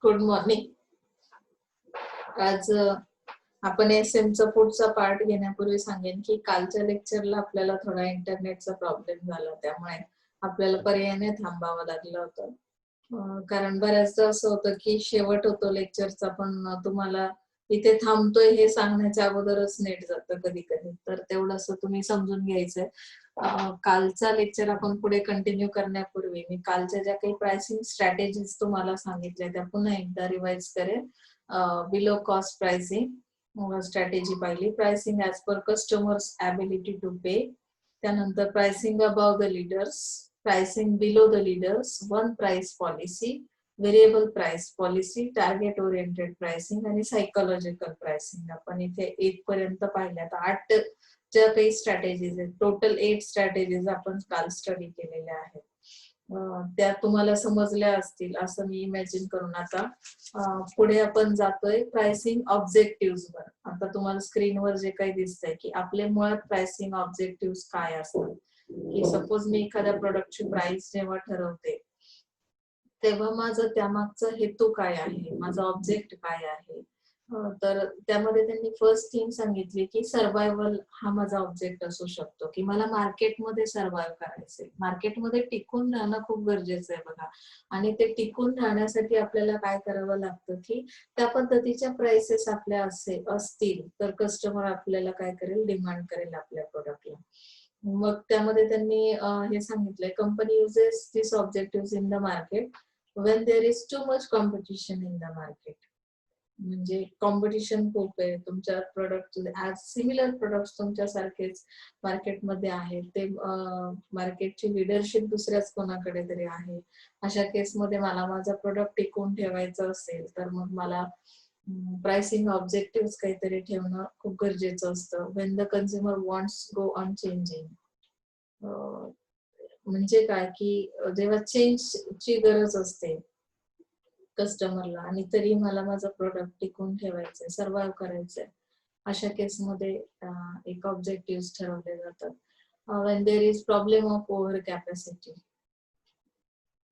Good morning. आज आपण SM चा पुढचा पार्ट घेण्यापूर्वी सांगेन की कालच्या लेक्चरला आपल्याला थोडा इंटरनेटचा प्रॉब्लेम झाला, त्यामुळे आपल्याला पर्यायाने थांबावं लागलं होतं. कारण बऱ्याचदा असं होतं की शेवट होतो लेक्चरचा, पण तुम्हाला इथे थांबतोय हे सांगण्याच्या अगोदरच नेट जातं कधी कधी, तर तेवढंसं तुम्ही समजून घ्यायचंय. कालचा लेक्चर आपण पुढे कंटिन्यू करण्यापूर्वी मी कालच्या ज्या काही प्राइसिंग स्ट्रॅटेजीज तुम्हाला सांगितल्या त्या पुन्हा एकदा रिवाइज करेन. बिलो कॉस्ट प्राइसिंग स्ट्रॅटेजी पाहिली, pricing as per customers ability to pay, त्यानंतर pricing above the leaders, pricing below the leaders, one price policy, variable price policy, target oriented pricing आणि psychological pricing. आपण इथे 1 पर्यंत पाहिल्या. तर 8 ज्या काही स्ट्रॅटेजीज आहेत, टोटल 8 स्ट्रॅटेजीज आपण काल स्टडी केलेल्या आहेत. त्या तुम्हाला समजल्या असतील असं मी इमॅजिन करून आता पुढे आपण जातोय प्राइसिंग ऑब्जेक्टिव्ह वर. आता तुम्हाला स्क्रीनवर जे काही दिसतंय की आपले मुळात प्राइसिंग ऑब्जेक्टिव्ह काय असतात, की सपोज मी एखाद्या प्रोडक्टची प्राइस जेव्हा ठरवते तेव्हा माझं त्यामागचा हेतू काय आहे, माझा ऑब्जेक्ट काय आहे. तर त्यामध्ये त्यांनी फर्स्ट थिंग सांगितली की सर्व्हायव्हल हा माझा ऑब्जेक्ट असू शकतो, की मला मार्केटमध्ये सर्व्हाइव्ह करायचंय, मार्केटमध्ये टिकून राहणं खूप गरजेचं आहे बघा. आणि ते टिकून राहण्यासाठी आपल्याला काय करावं लागतं की त्या पद्धतीच्या प्राइसेस आपल्या असतील तर कस्टमर आपल्याला काय करेल, डिमांड करेल आपल्या प्रोडक्टला. मग त्यामध्ये त्यांनी हे सांगितलंय, company uses this objective in the market when there is too much competition in the market. म्हणजे कॉम्पिटिशन खूप आहे तुमच्या प्रोडक्ट, सिमिलर प्रोडक्ट्स तुमच्या सारखेच मार्केटमध्ये आहेत, ते मार्केटची लीडरशिप दुसऱ्याच कोणाकडे तरी आहे. अशा केसमध्ये मला माझा प्रोडक्ट टिकवून ठेवायचा असेल तर मग मला प्राइसिंग ऑब्जेक्टिव्ह काहीतरी ठेवणं खूप गरजेचं असतं. when the consumer wants go on changing. म्हणजे काय की जेव्हा चेंजची गरज असते कस्टमरला आणि तरी मला माझं प्रोडक्ट टिकून ठेवायचंय, सर्व्हाइव्ह करायचंय, अशा केसमध्ये एक ऑब्जेक्टिव्ह ठरवले जातात. when there is problem of over capacity,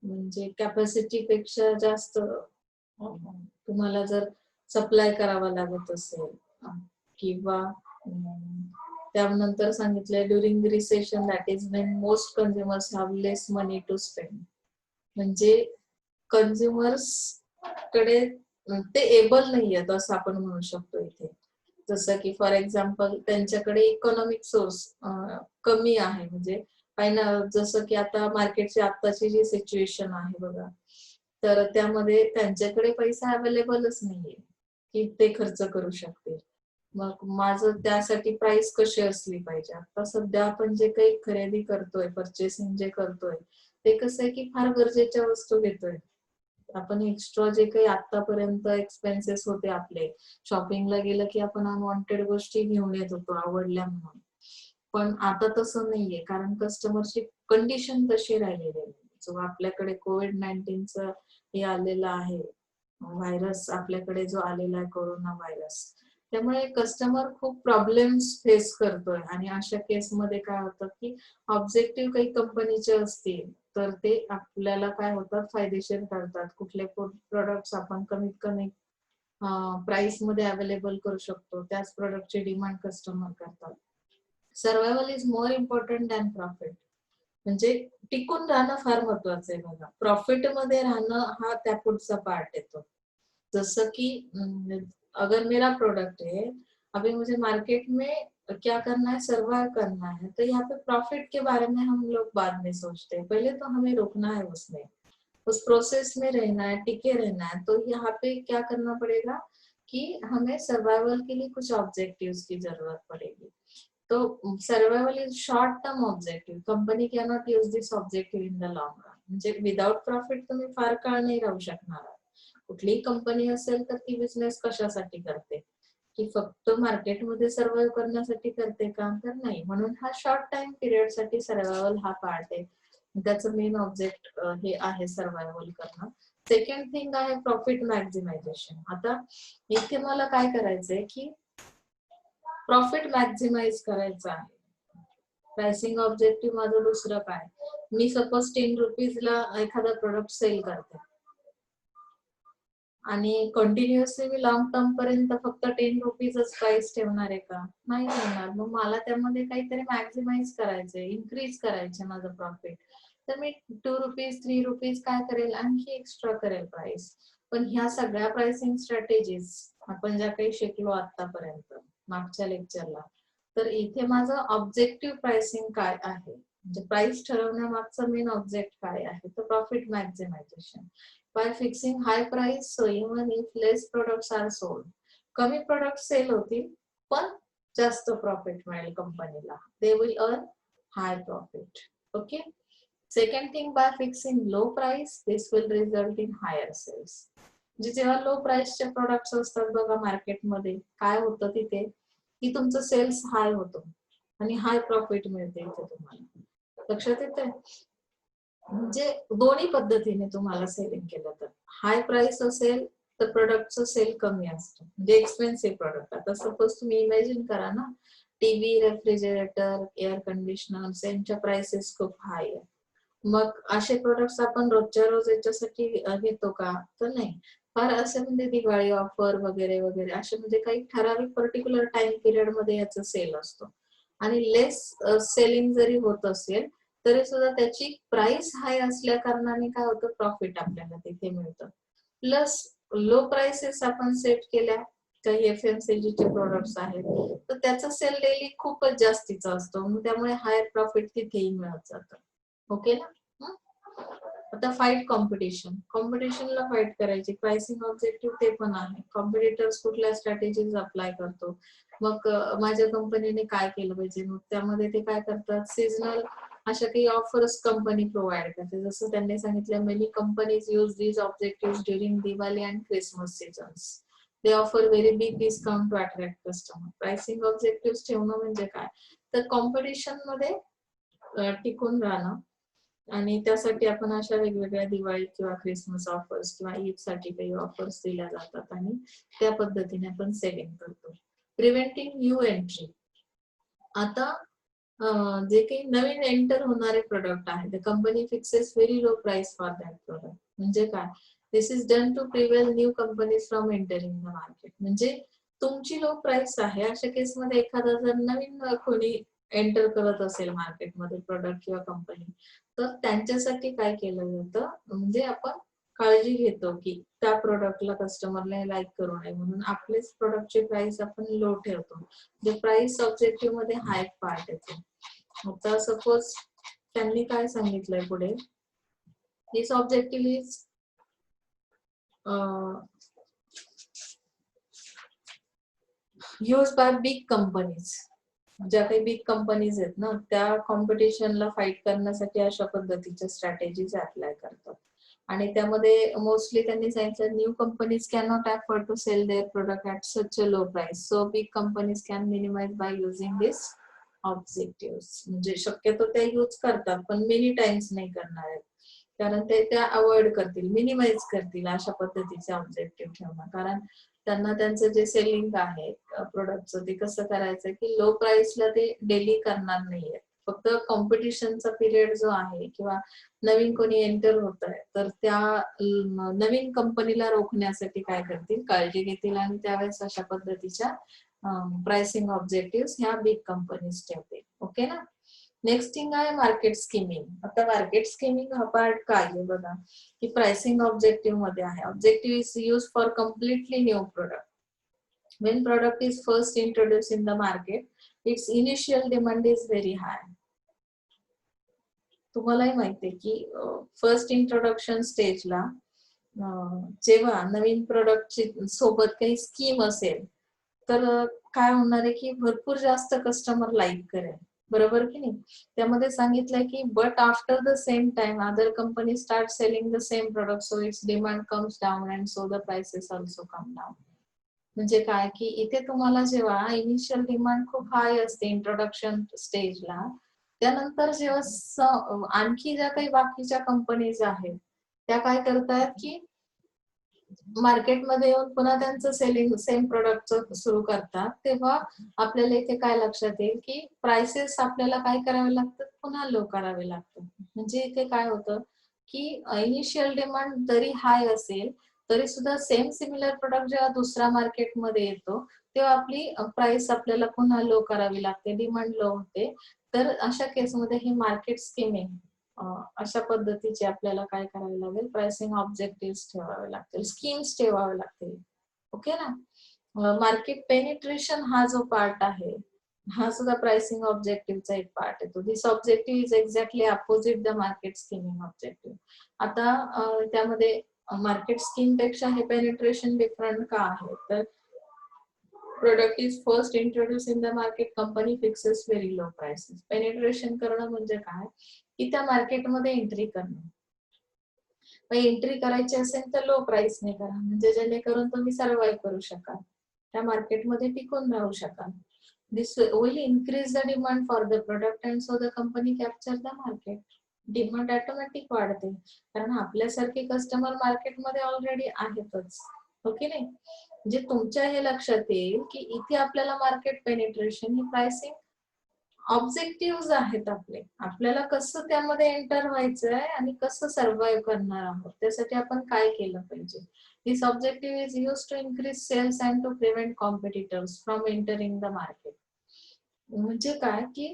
म्हणजे कॅपॅसिटी पेक्षा जास्त तुम्हाला जर सप्लाय करावा लागत असेल किंवा त्यानंतर सांगितलंय during recession that is when most consumers have less money to spend. म्हणजे कन्झ्युमर्स कडे ते एबल नाहीयेत असं आपण म्हणू शकतो इथे. जसं की फॉर एक्झाम्पल त्यांच्याकडे इकॉनॉमिक सोर्स कमी आहे. म्हणजे जसं की आता मार्केटची आत्ताची जी सिच्युएशन आहे बघा, तर त्यामध्ये त्यांच्याकडे पैसा अवेलेबलच नाहीये की ते खर्च करू शकतील. मग माझं त्यासाठी प्राइस कशी असली पाहिजे. आता सध्या आपण जे काही खरेदी करतोय, परचेसिंग जे करतोय, ते कसं आहे की फार गरजेच्या वस्तू घेतोय आपण. एक्स्ट्रा जे काही आतापर्यंत एक्सपेन्सेस होते आपले, शॉपिंगला गेलं की आपण अनवॉन्टेड गोष्टी घेऊन येत होतो आवडल्या म्हणून, पण आता तसं नाहीये कारण कस्टमरची कंडिशन तशी राहिलेली आहे. जो आपल्याकडे कोविड-19चं हे आलेलं आहे व्हायरस, आपल्याकडे जो आलेला आहे कोरोना व्हायरस, त्यामुळे कस्टमर खूप प्रॉब्लेम्स फेस करतोय. आणि अशा केसमध्ये काय होतं की ऑब्जेक्टिव्ह काही कंपनीचे असतील तर ते आपल्याला काय होतात, फायदेशीर ठरतात. कुठले प्रोडक्ट्स आपण कमीत कमी प्राइस मध्ये अवेलेबल करू शकतो, त्याच प्रोडक्टची डिमांड कस्टमर करतात. Survival is more important than profit. म्हणजे टिकून राहणं फार महत्वाचं आहे बघा. प्रॉफिट मध्ये राहणं हा त्या पुढचा पार्ट येतो. जसं की अगर मेरा प्रोडक्ट है, अभी मुझे मार्केट में क्या करना है, सर्वाइव करना है, तो यहाँ पे प्रॉफिट के बारे में हम लोग बाद में सोचते हैं, पहले तो हमें रुकना है उसमें, उस प्रोसेस में रहना है, टिके रहना है. तो यहाँ पे क्या करना पड़ेगा कि हमें सर्वाइवल के लिए कुछ ऑब्जेक्टिव्स की जरूरत पड़ेगी. तो survival is short term objective. Company cannot use this objective in the long run. म्हणजे विदाउट प्रॉफिट तुम्ही फार काळ नाही राहू शकणार. कुठलीही कंपनी असेल तर ती बिझनेस कशासाठी करते, की फक्त मार्केटमध्ये सर्व्हाइव्ह करण्यासाठी करते का, तर नाही. म्हणून हा शॉर्ट टाइम पिरियड साठी सर्व्हायव्हल हा पार्ट आहे. त्याचं मेन ऑब्जेक्ट हे आहे सर्व्हायव्हल करणं. सेकंड थिंग आहे प्रॉफिट मॅक्झिमायझेशन. आता इथे मला काय करायचंय की प्रॉफिट मॅक्झिमाइज करायचं आहे. प्राइसिंग ऑब्जेक्टिव्ह माझं दुसरं काय, मी सपोज 10 रुपीजला एखादा प्रोडक्ट सेल करते आणि कंटिन्युअसली मी लॉंग टर्म पर्यंत फक्त 10 रुपीजच प्राइस ठेवणार आहे का? नाही ठेवणार. मग मला त्यामध्ये काहीतरी मॅक्झिमाइज करायचंय, इन्क्रीज करायचंय माझं प्रॉफिट. तर मी 2 रुपीज, 3 रुपीज काय करेल, आणखी एक्स्ट्रा करेल प्राइस. पण ह्या सगळ्या प्राइसिंग स्ट्रॅटेजीज आपण ज्या काही शिकलो आतापर्यंत मागच्या लेक्चरला, तर इथे माझं ऑब्जेक्टिव्ह प्राइसिंग काय आहे, म्हणजे प्राइस ठरवण्यामागचा मेन ऑब्जेक्ट काय आहे, तर profit maximisation. By fixing high price, so even if less products are sold, कमी प्रोडक्ट सेल होतील पण जास्त प्रॉफिट मिळेल कंपनीला. They will earn high profit. Okay. Second thing, by fixing low price, this will result in higher sales. म्हणजे जेव्हा low प्राइसचे products असतात बघा मार्केटमध्ये, काय होतं तिथे की तुमचं सेल्स हाय होतो आणि हाय प्रॉफिट मिळते इथे तुम्हाला. लक्षात येतंय? म्हणजे दोन्ही पद्धतीने तुम्हाला सेलिंग केलं तर हाय प्राइस असेल तर प्रोडक्टचं सेल कमी असतं, म्हणजे एक्सपेन्सिव्ह प्रोडक्ट. आता सपोज तुम्ही इमॅजिन करा ना, टीव्ही, रेफ्रिजरेटर, एअर कंडिशनर यांच्या प्राइसेस खूप हाय आहे. मग असे प्रोडक्ट्स आपण रोजच्या रोज याच्यासाठी घेतो का? तर नाही. फार असे म्हणजे दिवाळी ऑफर वगैरे वगैरे असे म्हणजे काही ठराविक पर्टिक्युलर टाइम पिरियड मध्ये याचा सेल असतो. आणि लेस सेलिंग जरी होत असेल तरी सुद्धा त्याची प्राइस हाय असल्या कारणाने काय होतं, प्रॉफिट आपल्याला तिथे मिळतं. प्लस लो प्राइसेस आपण सेट केल्या, काही एफएमसीजी चे प्रोडक्ट्स आहेत, तर त्याचा सेल डेली खूपच जास्तीचा असतो, मग त्यामुळे हायर प्रॉफिट तिथेही मिळत जातं. ओके ना? आता फाईट कॉम्पिटिशन. कॉम्पिटिशनला फाईट करायची, प्राइसिंग ऑब्जेक्टिव्ह ते पण आहे. कॉम्पिटिटर्स कुठल्या स्ट्रॅटेजीज अप्लाय करतो, मग माझ्या कंपनीने काय केलं पाहिजे, मग त्यामध्ये ते काय करतात, सीजनल अशा काही ऑफर्स कंपनी प्रोव्हाइड करते. जसं त्यांनी सांगितलं, many companies use these objective during Diwali and Christmas seasons. They offer very big discount to attract customer. Pricing objective ठेवणं म्हणजे काय, तर कॉम्पिटिशन मध्ये टिकून राहणं. आणि त्यासाठी आपण अशा वेगवेगळ्या दिवाळी किंवा क्रिसमस ऑफर्स किंवा ईद साठी काही ऑफर्स दिल्या जातात आणि त्या पद्धतीने आपण सेलिंग करतो. Preventing new entry. आता जे काही नवीन एंटर होणारे प्रोडक्ट आहे, the company fixes very low price for that product. म्हणजे काय, this is done to prevent new companies from entering the market. म्हणजे तुमची लो प्राइस आहे अशा केसमध्ये एखादा जर नवीन कोणी एंटर करत असेल मार्केटमध्ये प्रोडक्ट किंवा कंपनी, तर त्यांच्यासाठी काय केलं जातं, म्हणजे आपण काळजी घेतो की त्या प्रोडक्टला कस्टमरला लाईक करू नये म्हणून आपलेच प्रोडक्टची प्राइस आपण लो ठेवतो. जे प्राइस ऑब्जेक्टिव्ह मध्ये हाय पार्ट येतो. आता सपोज त्यांनी काय सांगितलंय पुढे, this objective is use by big companies. ज्या काही बिग कंपनीज आहेत ना, त्या कॉम्पिटिशनला फाईट करण्यासाठी अशा पद्धतीच्या स्ट्रॅटेजीज अप्लाय करतात. आणि त्यामध्ये मोस्टली त्यांनी सांगितलं, new companies can not afford to sell their product at such a low price, so big companies can minimize by using this objectives. म्हणजे शक्यतो ते यूज करतात पण मेनी टाइम्स नाही करणार आहेत, कारण ते त्या अवॉइड करतील, मिनिमाइज करतील अशा पद्धतीचे ऑब्जेक्टिव्ह ठेवणं. कारण त्यांना त्यांचं जे सेलिंग आहे प्रोडक्टचं ते कसं करायचं की लो प्राइसला ते डेली करणार नाहीये. फक्त कॉम्पिटिशनचा पिरियड जो आहे किंवा नवीन कोणी एंटर होत आहे तर त्या नवीन कंपनीला रोखण्यासाठी काय करतील, काळजी घेतील आणि त्यावेळेस अशा पद्धतीच्या प्राइसिंग ऑब्जेक्टिव्ह ह्या बिग कंपनीज ठेवतील. ओके ना? नेक्स्ट थिंग आहे मार्केट स्कीमिंग. आता मार्केट स्कीमिंग हा पार्ट काय आहे बघा, की प्राइसिंग ऑब्जेक्टिव्ह मध्ये आहे. Objective is use for completely new product. When product is first introduced in the market, its initial demand is very high. तुम्हालाही माहिती आहे की फर्स्ट इंट्रोडक्शन स्टेजला जेव्हा नवीन प्रोडक्टची सोबत काही स्कीम असेल तर काय होणार आहे की भरपूर जास्त कस्टमर लाईक करेल, बरोबर की नाही? त्यामध्ये सांगितलंय की but after the same time other company start selling the same product, so it's demand comes down and so the prices also come down. म्हणजे काय की इथे तुम्हाला जेव्हा इनिशियल डिमांड खूप हाय असते इंट्रोडक्शन स्टेजला, त्यानंतर जेव्हा आणखी ज्या काही बाकीच्या कंपनीज आहेत त्या काय करतायत की मार्केटमध्ये येऊन पुन्हा त्यांचं सेलिंग सेम प्रोडक्टचं सुरू करतात, तेव्हा आपल्याला इथे काय लक्षात येईल की प्राइसेस आपल्याला काय करावे लागतात, पुन्हा लो करावे लागतात. म्हणजे इथे काय होतं की इनिशियल डिमांड जरी हाय असेल तरी सुद्धा सेम सिमिलर प्रोडक्ट जेव्हा दुसऱ्या मार्केटमध्ये येतो तेव्हा आपली प्राइस आपल्याला पुन्हा लो करावी लागते, डिमांड लो होते. तर अशा केसमध्ये ही मार्केट स्कीमिंग अशा पद्धतीचे आपल्याला काय करावे लागेल, प्राइसिंग ऑब्जेक्टिव्ह ठेवावे लागतील, स्कीम्स ठेवावे लागतील. ओके ना. मार्केट पेनिट्रेशन हा जो पार्ट आहे हा सुद्धा प्राइसिंग ऑब्जेक्टिव्हचा एक पार्ट येतो. This objective is exactly opposite the market skimming objective. आता त्यामध्ये मार्केट स्कीम पेक्षा हे पेनिट्रेशन डिफरंट का आहे, तर product is first introduced in the market, company fixes very low prices. Penetration करणं म्हणजे काय, की त्या मार्केटमध्ये एंट्री करणं. मग एंट्री करायची असेल तर लो प्राइसने करा, म्हणजे जेणेकरून तुम्ही सर्व्हाइव्ह करू शकाल, त्या मार्केटमध्ये टिकून राहू शकाल. This will increase the demand for the product and so the company capture the market. Demand automatic वाढते कारण आपल्यासारखे कस्टमर मार्केटमध्ये ऑलरेडी आहेतच. ओके नाही, म्हणजे तुमच्या हे लक्षात येईल की इथे आपल्याला मार्केट पेनिट्रेशन ही प्राइसिंग ऑब्जेक्टिव्ह आहेत आपले, आपल्याला कसं त्यामध्ये एंटर व्हायचं आहे आणि कसं सर्व्हाइव्ह करणार आहोत त्यासाठी आपण काय केलं पाहिजे. This objective is used to increase sales and to prevent competitors from entering the market. म्हणजे काय की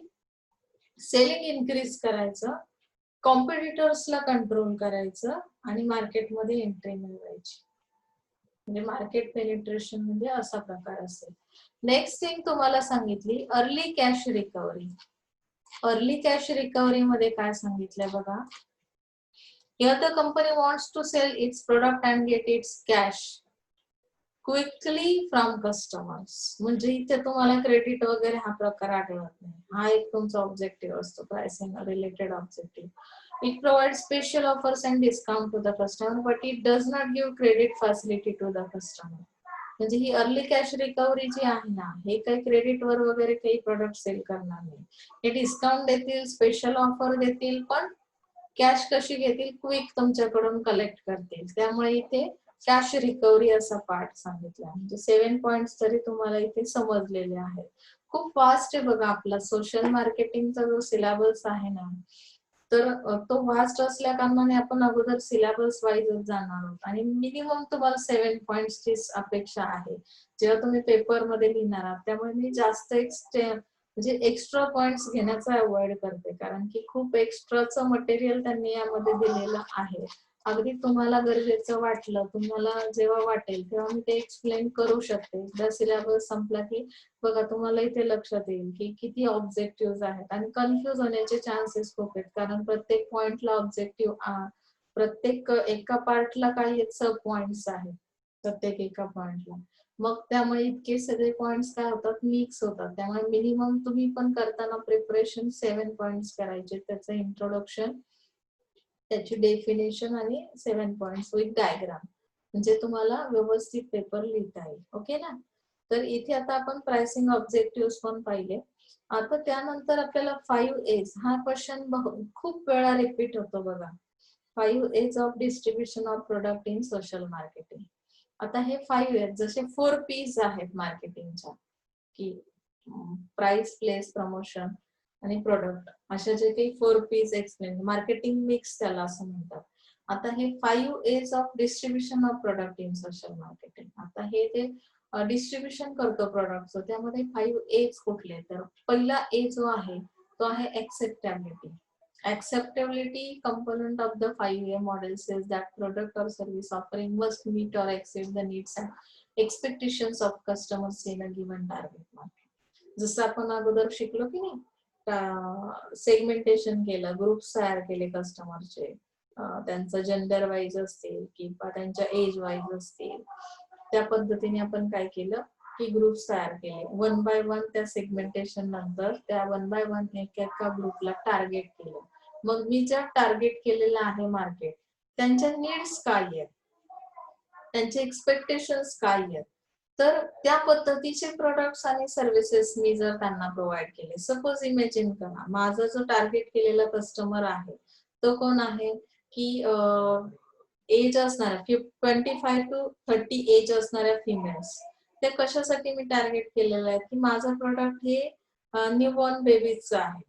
सेलिंग इन्क्रीज करायचं, कॉम्पिटिटर्सला कंट्रोल करायचं आणि मार्केटमध्ये एंट्री मिळवायची. म्हणजे मार्केट पेनिट्रेशन म्हणजे असा प्रकार असेल. नेक्स्ट थिंग तुम्हाला सांगितली early cash recovery. Early cash recovery मध्ये काय सांगितलंय बघा. Here the company wants to sell its product and get its cash quickly from customers. म्हणजे इथे तुम्हाला क्रेडिट वगैरे हा प्रकार आढळत नाही. हा एक तुमचा ऑब्जेक्टिव्ह असतो, pricing related objective. It provides special offers and discount to the customer, but it does not give credit facility to the customer. म्हणजे ही अर्ली कॅश रिकव्हरी जी आहे ना, हे काही क्रेडिट वर वगैरे काही प्रोडक्ट सेल करणार नाही. हे डिस्काउंट देतील, स्पेशल ऑफर देतील, पण कॅश कशी घेतील, क्विक तुमच्याकडून कलेक्ट करतील. त्यामुळे इथे कॅश रिकव्हरी असा पार्ट सांगितला. म्हणजे 7 पॉइंट्स तरी तुम्हाला इथे समजलेले आहेत. खूप फास्ट आहे बघा आपला सोशल मार्केटिंगचा जो सिलेबस आहे ना, तर तो वास्ट असल्या कारणाने आपण अगोदर सिलेबस वाईजच जाणार आहोत आणि मिनिमम तुम्हाला 7 पॉइंट्सची अपेक्षा आहे जेव्हा तुम्ही पेपर मध्ये लिहिणार आहात. त्यामुळे मी जास्त म्हणजे एक्स्ट्रा पॉइंट्स घेण्याचा अवॉइड करते, कारण की खूप एक्स्ट्राचं मटेरियल त्यांनी यामध्ये दिलेलं आहे. अगदी तुम्हाला गरजेचं वाटलं, तुम्हाला जेव्हा वाटेल तेव्हा मी ते एक्सप्लेन करू शकते. एकदा सिलेबस संपला की बघा तुम्हाला इथे लक्षात येईल की किती ऑब्जेक्टिव्ह आहेत आणि कन्फ्युज होण्याचे चान्सेस खूप आहेत, कारण प्रत्येक पॉइंटला ऑब्जेक्टिव्ह, प्रत्येक एका पार्टला काही सब पॉइंट्स आहेत प्रत्येक एका पॉइंटला. मग त्यामुळे इतके सगळे पॉइंट्स काय होतात, मिक्स होतात. त्यामुळे मिनिमम तुम्ही पण करताना प्रिपरेशन 7 पॉइंट्स करायचे, त्याचं इंट्रोडक्शन, त्याची डेफिनेशन आणि 7 पॉइंट्स विथ डायग्राम, म्हणजे तुम्हाला व्यवस्थित पेपर लिहिता येईल. ओके ना. तर इथे आता आपण प्राइसिंग ऑब्जेक्टिव्ह पण पाहिले. आता त्यानंतर आपल्याला 5 A's हा क्वेश्चन खूप वेळा रिपीट होतो बघा. 5 A's of distribution of product in social marketing. आता हे 5 आहेत, जसे 4 P's आहेत मार्केटिंगच्या, की प्राइस, प्लेस, प्रमोशन आणि प्रोडक्ट, अशा जे काही 4 P's एक्सप्लेन, मार्केटिंग मिक्स त्याला असं म्हणतात. आता हे 5 A's of distribution of product in social marketing. आता हे ते डिस्ट्रीब्युशन करतो प्रोडक्टचं, त्यामध्ये 5 A's कुठले, तर पहिला A जो आहे तो आहे ऍक्सेप्टॅबिलिटी. Acceptability component of the 5A model says that product or service offering must meet or exceed the needs and expectations of customers in a given target market. जसं आपण अगोदर शिकलो की नाही, सेगमेंटेशन केलं, ग्रुप्स तयार केले कस्टमरचे, त्यांचं जेंडर वाईज असतील किंवा त्यांच्या एज वाईज असतील, त्या पद्धतीने आपण काय केलं की ग्रुप्स तयार केले. 1 बाय 1 त्या सेगमेंटेशन नंतर त्या 1 बाय 1 एका ग्रुपला टार्गेट केलं. मग मी ज्या टार्गेट केलेलं आहे मार्केट, त्यांच्या नीड्स काय आहेत, त्यांचे एक्सपेक्टेशन्स काय आहेत, तर त्या पद्धतीचे प्रोडक्ट्स आणि सर्व्हिसेस मी जर त्यांना प्रोव्हाइड केले. सपोज इमॅजिन करा, माझा जो टार्गेट केलेला कस्टमर आहे तो कोण आहे की एज असणाऱ्या 25 to 30 एज असणाऱ्या फिमेल्स. ते कशासाठी मी टार्गेट केलेलं आहे की माझं प्रोडक्ट हे न्यूबॉर्न बेबीचं आहे,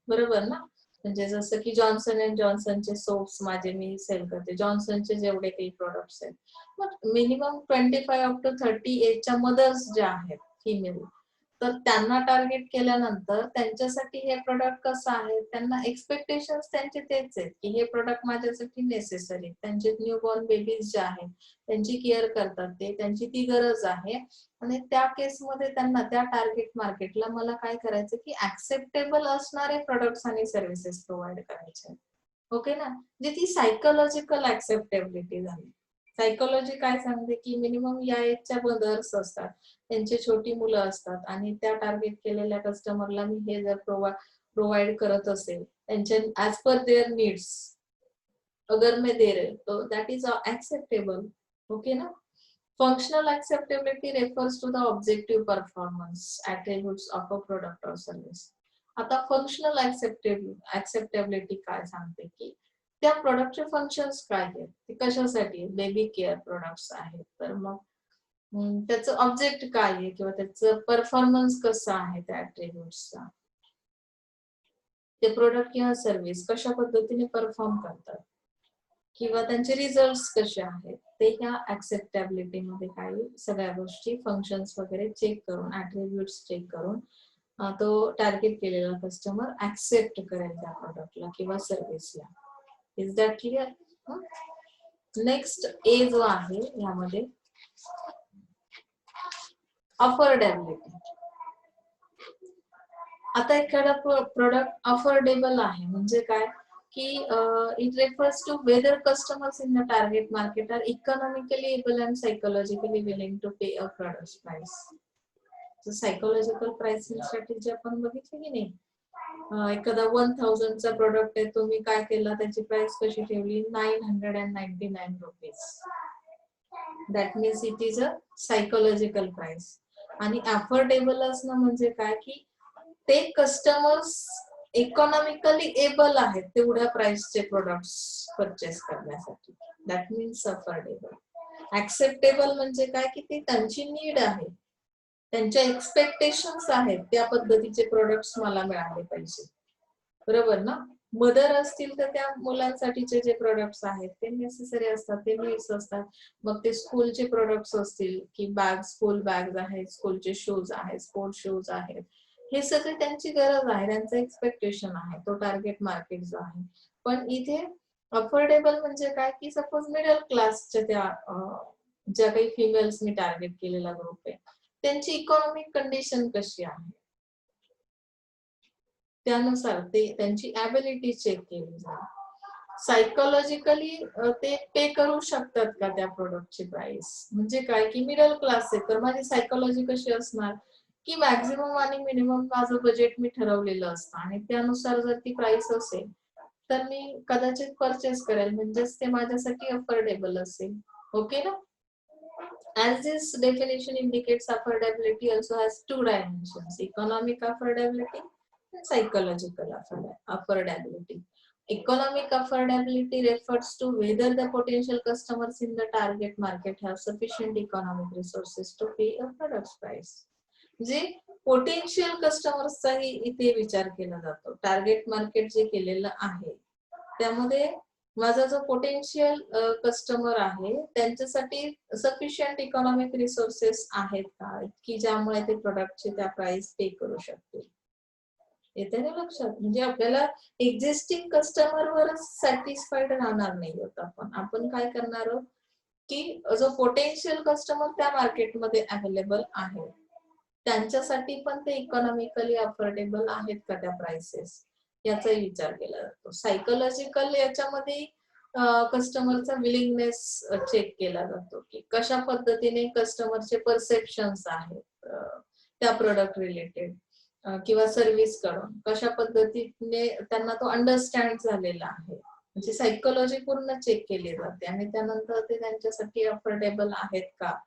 बरोबर ना. म्हणजे जसं की जॉन्सन अँड जॉन्सनचे सोप्स माझे मी सेल करते, जॉन्सनचे जेवढे काही प्रोडक्ट्स आहेत, मग मिनिमम 25 अप टू 30 एजच्या मदर्स ज्या आहेत फिमेल, तर त्यांना टार्गेट केल्यानंतर त्यांच्यासाठी हे प्रोडक्ट कसं आहे, त्यांना एक्सपेक्टेशन्स त्यांचे तेच आहेत की हे प्रोडक्ट माझ्यासाठी नेसेसरी, त्यांचे न्यूबॉर्न बेबीज जे आहेत त्यांची केअर करतात, ते त्यांची ती गरज आहे. आणि त्या केसमध्ये त्यांना त्या टार्गेट मार्केटला मला काय करायचं की ऍक्सेप्टेबल असणारे प्रोडक्ट्स आणि सर्व्हिसेस प्रोव्हाइड करायचे. ओके ना, म्हणजे ती सायकोलॉजिकल ऍक्सेप्टेबिलिटी झाली. सायकोलॉजी काय सांगते की मिनिमम या एजच्या मदर्स असतात, त्यांची छोटी मुलं असतात आणि त्या टार्गेट केलेल्या कस्टमरला मी हे जर प्रोव्हाइड करत असेल त्यांच्या ऍज पर देअर नीड्स अगर मैं दे रहे तो दॅट इज ऍक्सेप्टेबल. ओके ना. Functional acceptability refers to the objective performance attributes of a product or service. आता functional acceptability काय सांगते की त्या प्रोडक्टचे फंक्शन्स काय आहेत, ते कशासाठी, बेबी केअर प्रोडक्ट्स आहेत, तर मग त्याचं ऑब्जेक्ट काय आहे किंवा त्याचं परफॉर्मन्स कसं आहे त्या ऍट्रिब्यूट्सचा, ते प्रोडक्ट किंवा सर्व्हिस कशा पद्धतीने परफॉर्म करतात किंवा त्यांचे रिझल्ट्स कसे आहेत, ते ह्या ऍक्सेप्टेबिलिटी मध्ये काही सगळ्या गोष्टी फंक्शन्स वगैरे चेक करून ऍट्रिब्यूट्स चेक करून तो टार्गेट केलेला कस्टमर ऍक्सेप्ट करेल त्या प्रोडक्टला किंवा सर्व्हिसला. Is that clear? Next A जो आहे यामध्ये अफोर्डेबिलिटी. आता एखादा प्रोडक्ट अफोर्डेबल आहे म्हणजे काय की it refers to whether customers in the target market are economically able and psychologically willing to pay a product's price. So psychological pricing strategy आपण बघितली की नाही, एखादा 1000 चा प्रोडक्ट आहे, तुम्ही काय केलं, त्याची प्राइस कशी ठेवली 999 rupees. That means it is a psychological price. आणि अफोर्डेबल असणं म्हणजे काय की ते कस्टमर्स इकॉनॉमिकली एबल आहेत तेवढ्या प्राइसचे प्रोडक्ट्स परचेस करण्यासाठी. That means affordable. ऍक्सेप्टेबल म्हणजे काय की ते त्यांची नीड आहे, त्यांच्या एक्सपेक्टेशन्स आहेत, त्या पद्धतीचे प्रोडक्ट्स मला मिळाले पाहिजे. बरोबर ना. मदर असतील तर त्या मुलांसाठीचे जे प्रोडक्ट्स आहेत ते नेसेसरी असतात, ते नीड्स असतात. मग ते स्कूलचे प्रोडक्ट्स असतील की बॅग, स्कूल बॅग्स आहेत, स्कूलचे शूज आहेत, स्पोर्ट शूज आहेत, हे सगळे त्यांची गरज आहे, त्यांचं एक्सपेक्टेशन आहे, तो टार्गेट मार्केट जो आहे. पण इथे अफोर्डेबल म्हणजे काय की सपोज मिडल क्लासच्या त्या ज्या काही फिमेल्स मी टार्गेट केलेला ग्रुप आहे त्यांची इकॉनॉमिक कंडिशन कशी आहे त्यानुसार ते त्यांची ॲबिलिटी चेक केली जाईल. सायकोलॉजिकली ते पे करू शकतात का त्या प्रोडक्टची प्राइस. म्हणजे काय की मिडल क्लास आहे तर माझी सायकोलॉजी कशी असणार की मॅक्झिमम आणि मिनिमम माझं बजेट मी ठरवलेलं असतं आणि त्यानुसार जर ती प्राइस असेल तर मी कदाचित परचेस करेल, म्हणजेच ते माझ्यासाठी अफोर्डेबल असेल. ओके ना. As this definition indicates, affordability also has two dimensions: economic affordability and psychological affordability. Economic affordability refers to whether the potential customers in the target market have sufficient economic resources to pay a product's price. जे potential कस्टमर्सचाही इथे विचार केला जातो. Target market जे केलेलं आहे त्यामध्ये माझा जो पोटेन्शियल कस्टमर आहे त्यांच्यासाठी सफिशियंट इकॉनॉमिक रिसोर्सेस आहेत का की ज्यामुळे ते प्रोडक्टची त्या प्राइस पे करू शकतील. येते ना लक्षात. म्हणजे आपल्याला एक्झिस्टिंग कस्टमरवरच सॅटिस्फाईड राहणार नाही होत आपण काय करणार आहोत की जो पोटेन्शियल कस्टमर त्या मार्केटमध्ये अवेलेबल आहे त्यांच्यासाठी पण ते इकॉनॉमिकली अफोर्डेबल आहेत का त्या प्राइसेस याचा विचार केला जातो. सायकोलॉजिकल याच्यामध्ये कस्टमरचा विलिंगनेस चेक केला जातो की कशा पद्धतीने कस्टमरचे परसेप्शन्स आहेत त्या प्रोडक्ट रिलेटेड किंवा सर्व्हिस कडून कशा पद्धतीने त्यांना तो अंडरस्टँड झालेला आहे, म्हणजे सायकोलॉजी पूर्ण चेक केली जाते आणि त्यानंतर ते त्यांच्यासाठी अफोर्डेबल आहेत का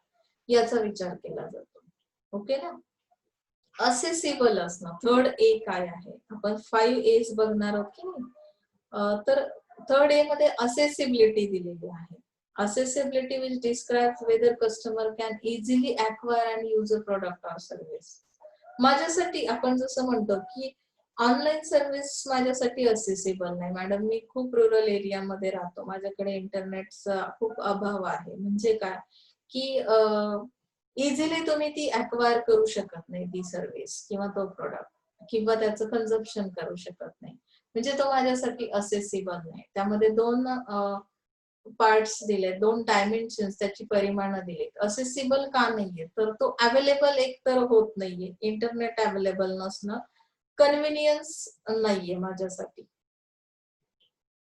याचा विचार केला जातो. ओके ना. असेसिबल असणं, थर्ड ए काय आहे, आपण 5 एज बघणार आहोत की नाही. तर थर्ड ए मध्ये असेसिबिलिटी दिलेली आहे. Accessibility which describes whether customer can easily acquire and use a product or service. माझ्यासाठी आपण जसं म्हणतो की ऑनलाईन सर्व्हिस माझ्यासाठी असेसिबल नाही मॅडम. मी खूप रुरल एरियामध्ये राहतो. माझ्याकडे इंटरनेटचा खूप अभाव आहे. म्हणजे काय की इझिली तुम्ही ती अक्वायर करू शकत नाही ती सर्व्हिस किंवा तो प्रोडक्ट किंवा त्याचं कन्झम्पशन करू शकत नाही. म्हणजे तो माझ्यासाठी असेसिबल नाही. त्यामध्ये दोन पार्ट्स दिले, दोन डायमेन्शन्स त्याची परिमाणं दिलीत. असेसिबल का नाहीये तर तो अवेलेबल एक तर होत नाहीये. इंटरनेट अवेलेबल नसणं कन्व्हिनियन्स नाहीये माझ्यासाठी.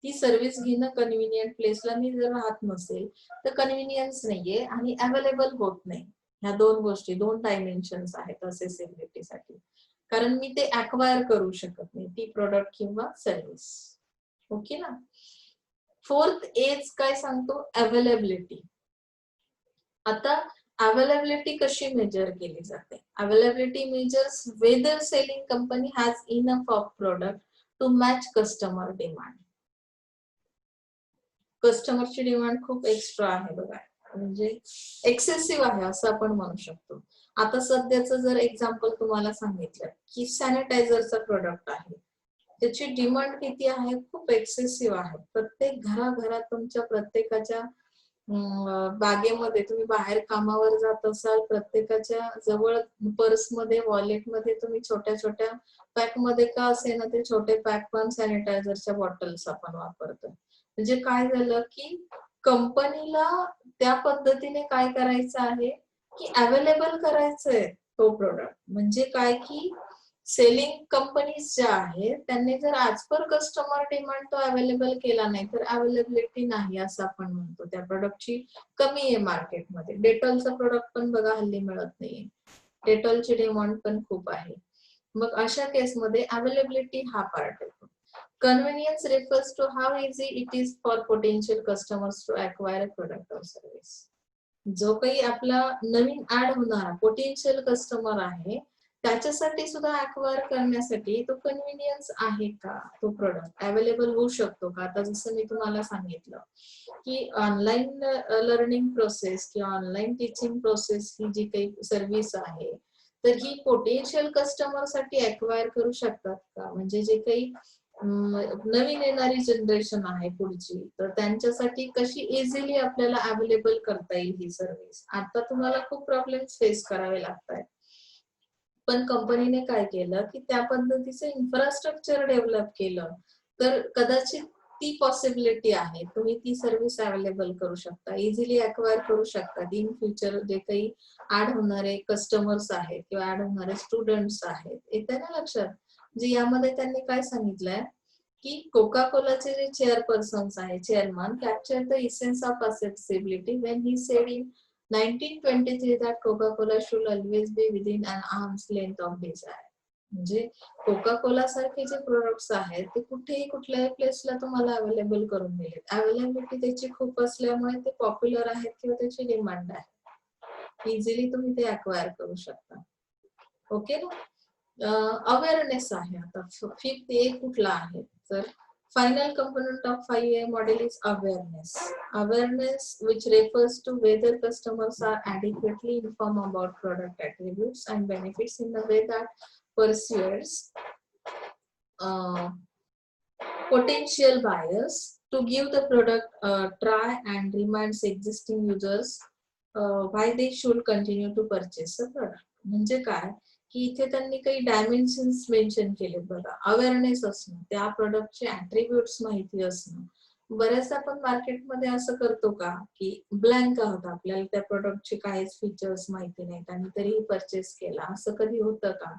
ती सर्व्हिस घेणं कन्व्हिनियंट प्लेसला मी जर राहत नसेल तर कन्व्हिनियन्स नाहीये आणि अवेलेबल होत नाही. ह्या दोन गोष्टी, दोन डायमेन्शन्स आहेत असेसिबिलिटीसाठी. कारण मी ते अक्वायर करू शकत नाही ती प्रोडक्ट किंवा सर्व्हिस. ओके ना. फोर्थ एज काय सांगतो अवेलेबिलिटी. आता अवेलेबिलिटी कशी मेजर केली जाते. Availability measures whether selling company has enough of product to match customer demand. कस्टमरची डिमांड खूप एक्स्ट्रा आहे बघा, म्हणजे एक्सेसिव्ह आहे असं आपण म्हणू शकतो. आता सध्याचं जर एक्झाम्पल तुम्हाला सांगितलं की सॅनिटायझरचा प्रोडक्ट आहे, त्याची डिमांड किती आहे, खूप एक्सेसिव्ह आहे. प्रत्येक घराघरात तुमच्या प्रत्येकाच्या बागेमध्ये तुम्ही बाहेर कामावर जात असाल, प्रत्येकाच्या जवळ पर्समध्ये वॉलेटमध्ये तुम्ही छोट्या छोट्या पॅक मध्ये का असे ना ते छोटे पॅक पण सॅनिटायझरच्या बॉटल्स आपण वापरतो. म्हणजे काय झालं की कंपनीला त्या पद्धतीने काय करायचं आहे की अवेलेबल करायचंय तो प्रोडक्ट. म्हणजे काय की सेलिंग कंपनीज ज्या आहेत त्यांनी जर आज पर कस्टमर डिमांड तो अवेलेबल केला नाही तर अवेलेबिलिटी नाही असं आपण म्हणतो. त्या प्रोडक्टची कमी आहे मार्केटमध्ये. डेटॉलचं प्रोडक्ट पण बघा हल्ली मिळत नाहीये. डेटॉलची डिमांड पण खूप आहे. मग अशा केसमध्ये अवेलेबिलिटी हा पार्ट येतो. Convenience refers to how easy it is for potential customers to acquire a product or service. जो काही आपला नवीन ऍड होणारा पोटेन्शियल कस्टमर आहे त्याच्यासाठी सुद्धा अक्वायर करण्यासाठी तो कन्व्हिनियन्स आहे का, तो प्रोडक्ट अवेलेबल होऊ शकतो का. आता जसं मी तुम्हाला सांगितलं की ऑनलाईन लर्निंग प्रोसेस किंवा ऑनलाईन टीचिंग प्रोसेस ही जी काही सर्व्हिस आहे तर ही पोटेन्शियल कस्टमर साठी अक्वायर करू शकतात का. म्हणजे जे काही नवीन येणारी जनरेशन आहे पुढची तर त्यांच्यासाठी कशी इझिली आपल्याला अवेलेबल करता येईल ही सर्व्हिस. आता तुम्हाला खूप प्रॉब्लेम्स फेस करावे लागतात. पण कंपनीने काय केलं की त्या पद्धतीचं इन्फ्रास्ट्रक्चर डेव्हलप केलं तर कदाचित ती पॉसिबिलिटी आहे. तुम्ही ती सर्व्हिस अवेलेबल करू शकता, इझिली अक्वायर करू शकता. इन फ्युचर जे काही ऍड होणारे कस्टमर्स आहेत किंवा ऍड होणारे स्टुडंट्स आहेत येते ना लक्षात. म्हणजे यामध्ये त्यांनी काय सांगितलंय की कोका कोलाचे जे चेअरपर्सन्स आहे chairman capture the essence of accessibility when he said in 1923 that Coca-Cola should always be within an arm's length of desire. म्हणजे कोका कोला सारखे जे प्रोडक्ट्स आहेत ते कुठेही कुठल्याही प्लेसला तुम्हाला अवेलेबल करून दिले. अवेलेबिलिटी त्याची खूप असल्यामुळे ते पॉप्युलर आहेत किंवा त्याची डिमांड आहे. इझिली तुम्ही ते अक्वायर करू शकता. ओके ना. अवेअरनेस आहे. आता फिफ्थ ए कुठला आहे तर final component of 5A model is awareness. Awareness which refers to whether customers are adequately informed about product attributes and benefits in a way that persuades potential buyers to give the product a try and reminds existing users why they should continue to purchase the product. म्हणजे काय की इथे त्यांनी काही dimensions mention केले बघा. Awareness असणं, त्या प्रोडक्टचे ऍट्रिब्यूट्स माहिती असणं. बऱ्याचदा आपण मार्केटमध्ये असं करतो का की ब्लँक आहोत, आपल्याला त्या प्रोडक्टचे काहीच फीचर्स माहिती नाहीत आणि तरीही परचेस केला, असं कधी होतं का.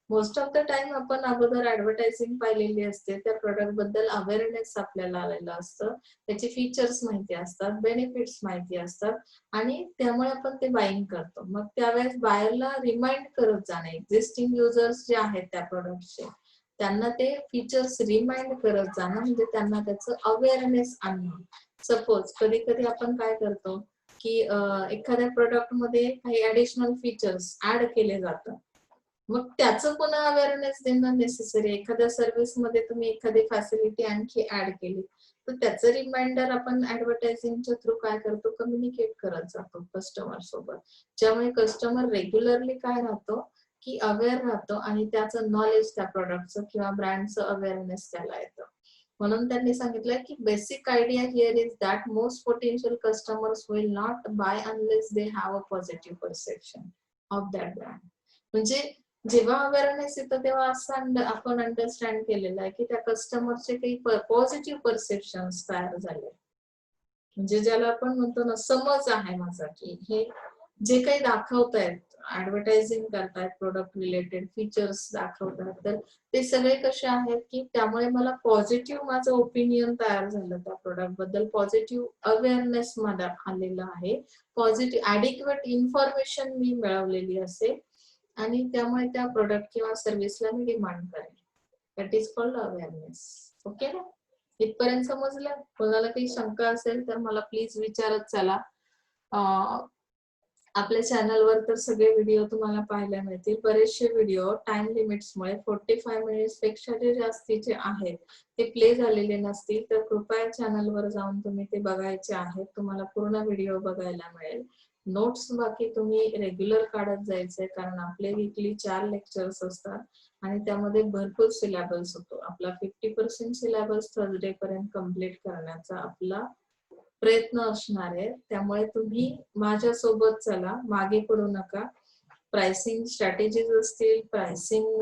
मोस्ट ऑफ द टाइम आपण अगोदर ऍडव्हर्टायझिंग पाहिलेली असते, त्या प्रोडक्ट बद्दल अवेअरनेस आपल्याला आलेलं असतं, त्याचे फीचर्स माहिती असतात, बेनिफिट्स माहिती असतात आणि त्यामुळे आपण ते बाईंग करतो. मग त्यावेळेस बायरला रिमाइंड करत जाणे, एक्झिस्टिंग युजर्स जे आहेत त्या प्रोडक्टचे त्यांना ते फीचर्स रिमाइंड करत जाणं, म्हणजे त्यांना त्याचं अवेअरनेस आणणं. सपोज कधी कधी आपण काय करतो की एखाद्या प्रोडक्ट मध्ये काही ऍडिशनल फीचर्स ऍड केले जातात, मग त्याचं पुन्हा अवेअरनेस देणं नेसेसरी. एखाद्या सर्व्हिस मध्ये तुम्ही एखादी फॅसिलिटी आणखी ऍड केली तर त्याचं रिमाइंडर आपण ऍडव्हर्टायझिंगच्या थ्रू काय करतो, कम्युनिकेट करत जातो कस्टमर सोबत. ज्यामुळे कस्टमर रेग्युलरली काय राहतो की अवेअर राहतो आणि त्याचं नॉलेज त्या प्रोडक्टचं किंवा ब्रँडचं अवेअरनेस त्याला येतं. म्हणून त्यांनी सांगितलं की basic idea here is that most potential customers will not buy unless they have a positive perception of that brand. म्हणजे जेव्हा अवेअरनेस येतं तेव्हा असं आपण अंडरस्टँड केलेलं आहे की त्या कस्टमरचे काही पॉझिटिव्ह परसेप्शन तयार झाले. म्हणजे ज्याला आपण म्हणतो ना समज आहे माझा की हे जे काही दाखवतायत ऍडव्हर्टायझिंग करतायत प्रोडक्ट रिलेटेड फीचर्स दाखवतात तर ते सगळे कसे आहेत की त्यामुळे मला पॉझिटिव्ह माझं ओपिनियन तयार झालं त्या प्रोडक्ट बद्दल, पॉझिटिव्ह अवेअरनेस मला आलेलं आहे, पॉझिटिव्ह ऍडिक्वेट इन्फॉर्मेशन मी मिळवलेली असेल आणि त्यामुळे त्या प्रोडक्ट किंवा सर्व्हिसला मी डिमांड करेन. That is called awareness. Okay ना, इथपर्यंत समजलं? कोणाला काही शंका असेल तर मला प्लीज विचारत चला. आपल्या चॅनलवर तर सगळे व्हिडिओ तुम्हाला पाहायला मिळतील. बरेचसे व्हिडिओ टाइम लिमिट्समुळे 45 मिनिट्स पेक्षा जे जास्तीचे आहेत ते प्ले झालेले नसतील तर कृपया चॅनलवर जाऊन तुम्ही ते बघायचे आहेत. तुम्हाला पूर्ण व्हिडिओ बघायला मिळेल. नोट्स बाकी तुम्ही रेग्युलर काढत जायचंय कारण आपले वीकली 4 लेक्चर्स असतात आणि त्यामध्ये भरपूर सिलेबस होतो. आपला 50% सिलेबस थर्सडे पर्यंत कम्प्लीट करण्याचा आपला प्रयत्न असणार आहे. त्यामुळे तुम्ही माझ्यासोबत चला, मागे पडू नका. प्राइसिंग स्ट्रॅटेजीज असतील, प्राइसिंग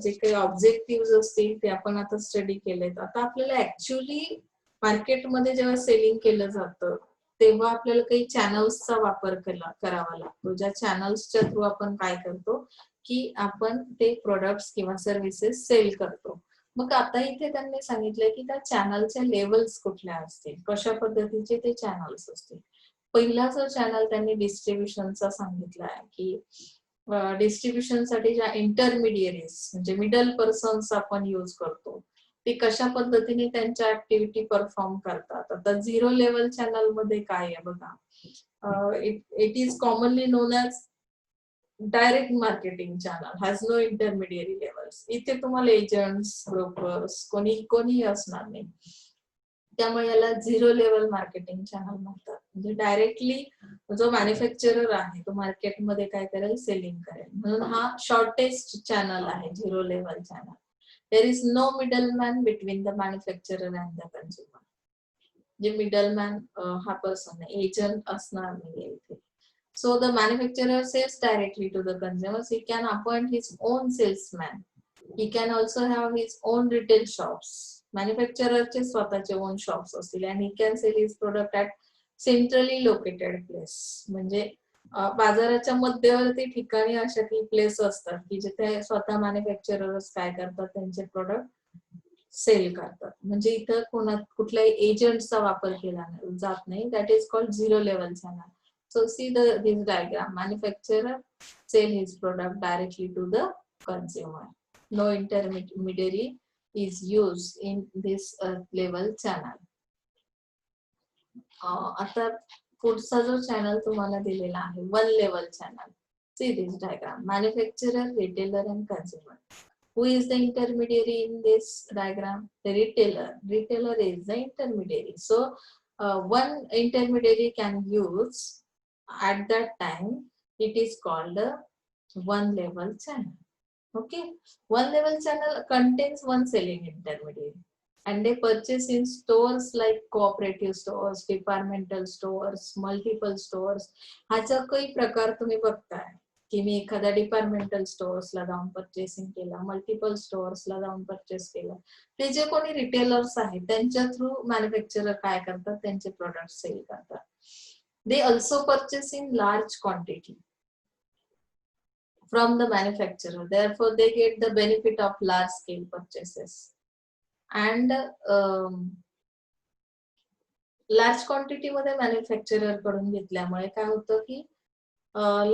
जे काही ऑब्जेक्टिव्ह असतील ते आपण आता स्टडी केलेत. आता आपल्याला ऍक्च्युअली मार्केटमध्ये जेव्हा सेलिंग केलं जातं तेव्हा आपल्याला काही चॅनल्सचा वापर करावा लागतो. ज्या चॅनल्सच्या थ्रू आपण काय करतो की आपण ते प्रोडक्ट्स किंवा सर्व्हिसेस सेल करतो. मग आता इथे त्यांनी सांगितलंय की त्या चॅनलच्या लेवल्स कुठल्या असतील, कशा पद्धतीचे ते चॅनल्स असतील. पहिला जो चॅनल त्यांनी डिस्ट्रीब्युशनचा सांगितला आहे की डिस्ट्रीब्युशन साठी ज्या इंटरमिडिएरीज म्हणजे मिडल पर्सन्स आपण यूज करतो ते कशा पद्धतीने त्यांच्या ऍक्टिव्हिटी परफॉर्म करतात. आता 0 लेवल चॅनल मध्ये काय आहे बघा, it is commonly known as direct marketing channel, has no intermediary levels. इथे तुम्हाला एजंट्स, ब्रोकर्स कोणीही असणार नाही. त्यामुळे याला 0 लेवल मार्केटिंग चॅनल म्हणतात. म्हणजे डायरेक्टली जो मॅन्युफॅक्चरर आहे तो मार्केटमध्ये काय करेल, सेलिंग करेल. म्हणून हा शॉर्टेस्ट चॅनल आहे 0 level channel. There is no middleman between the manufacturer and the consumer. जे मिडलमॅन हा पर्सन आहे, एजंट असणार नाही इथे. So the manufacturer sells directly to the consumers. He can appoint his own salesman. He can also have his own retail shops. Manufacturer चे स्वतःचे own shops असतील and he can sell his product at centrally located place. म्हणजे बाजाराच्या मध्यवर्ती ठिकाणी अशा काही place असतात की जिथे स्वतः मॅन्युफॅक्चरर्स काय करतात, त्यांचे प्रोडक्ट सेल करतात. म्हणजे इथं कुठल्याही एजंटचा वापर केला जात नाही. That is called 0 level channel. So see this diagram. Manufacturer sell his product directly to the consumer. No intermediary is used in this level channel. आता पुढचा जो चॅनल तुम्हाला दिलेला आहे 1 level channel. See this diagram. Manufacturer, retailer and consumer. Who is the intermediary in this diagram? The retailer. Retailer is the intermediary. So one intermediary can use at that time, it is called a 1 level channel. Okay, 1 level channel contains one selling intermediary and they purchase in stores like cooperative stores, departmental stores, multiple stores. ह्याचा काही प्रकार तुम्ही बघताय की मी एखाद्या departmental स्टोअर्सला जाऊन purchasing केला, multiple स्टोअर्सला जाऊन परचेस केलं. ते जे कोणी रिटेलर्स आहेत त्यांच्या थ्रू मॅन्युफॅक्चरर काय करतात, त्यांचे प्रोडक्ट सेल करतात. They also purchase in large quantity from the manufacturer. Therefore, they get the benefit of large scale purchases. And large quantity मध्ये मॅन्युफॅक्चरर कडून घेतल्यामुळे काय होतं की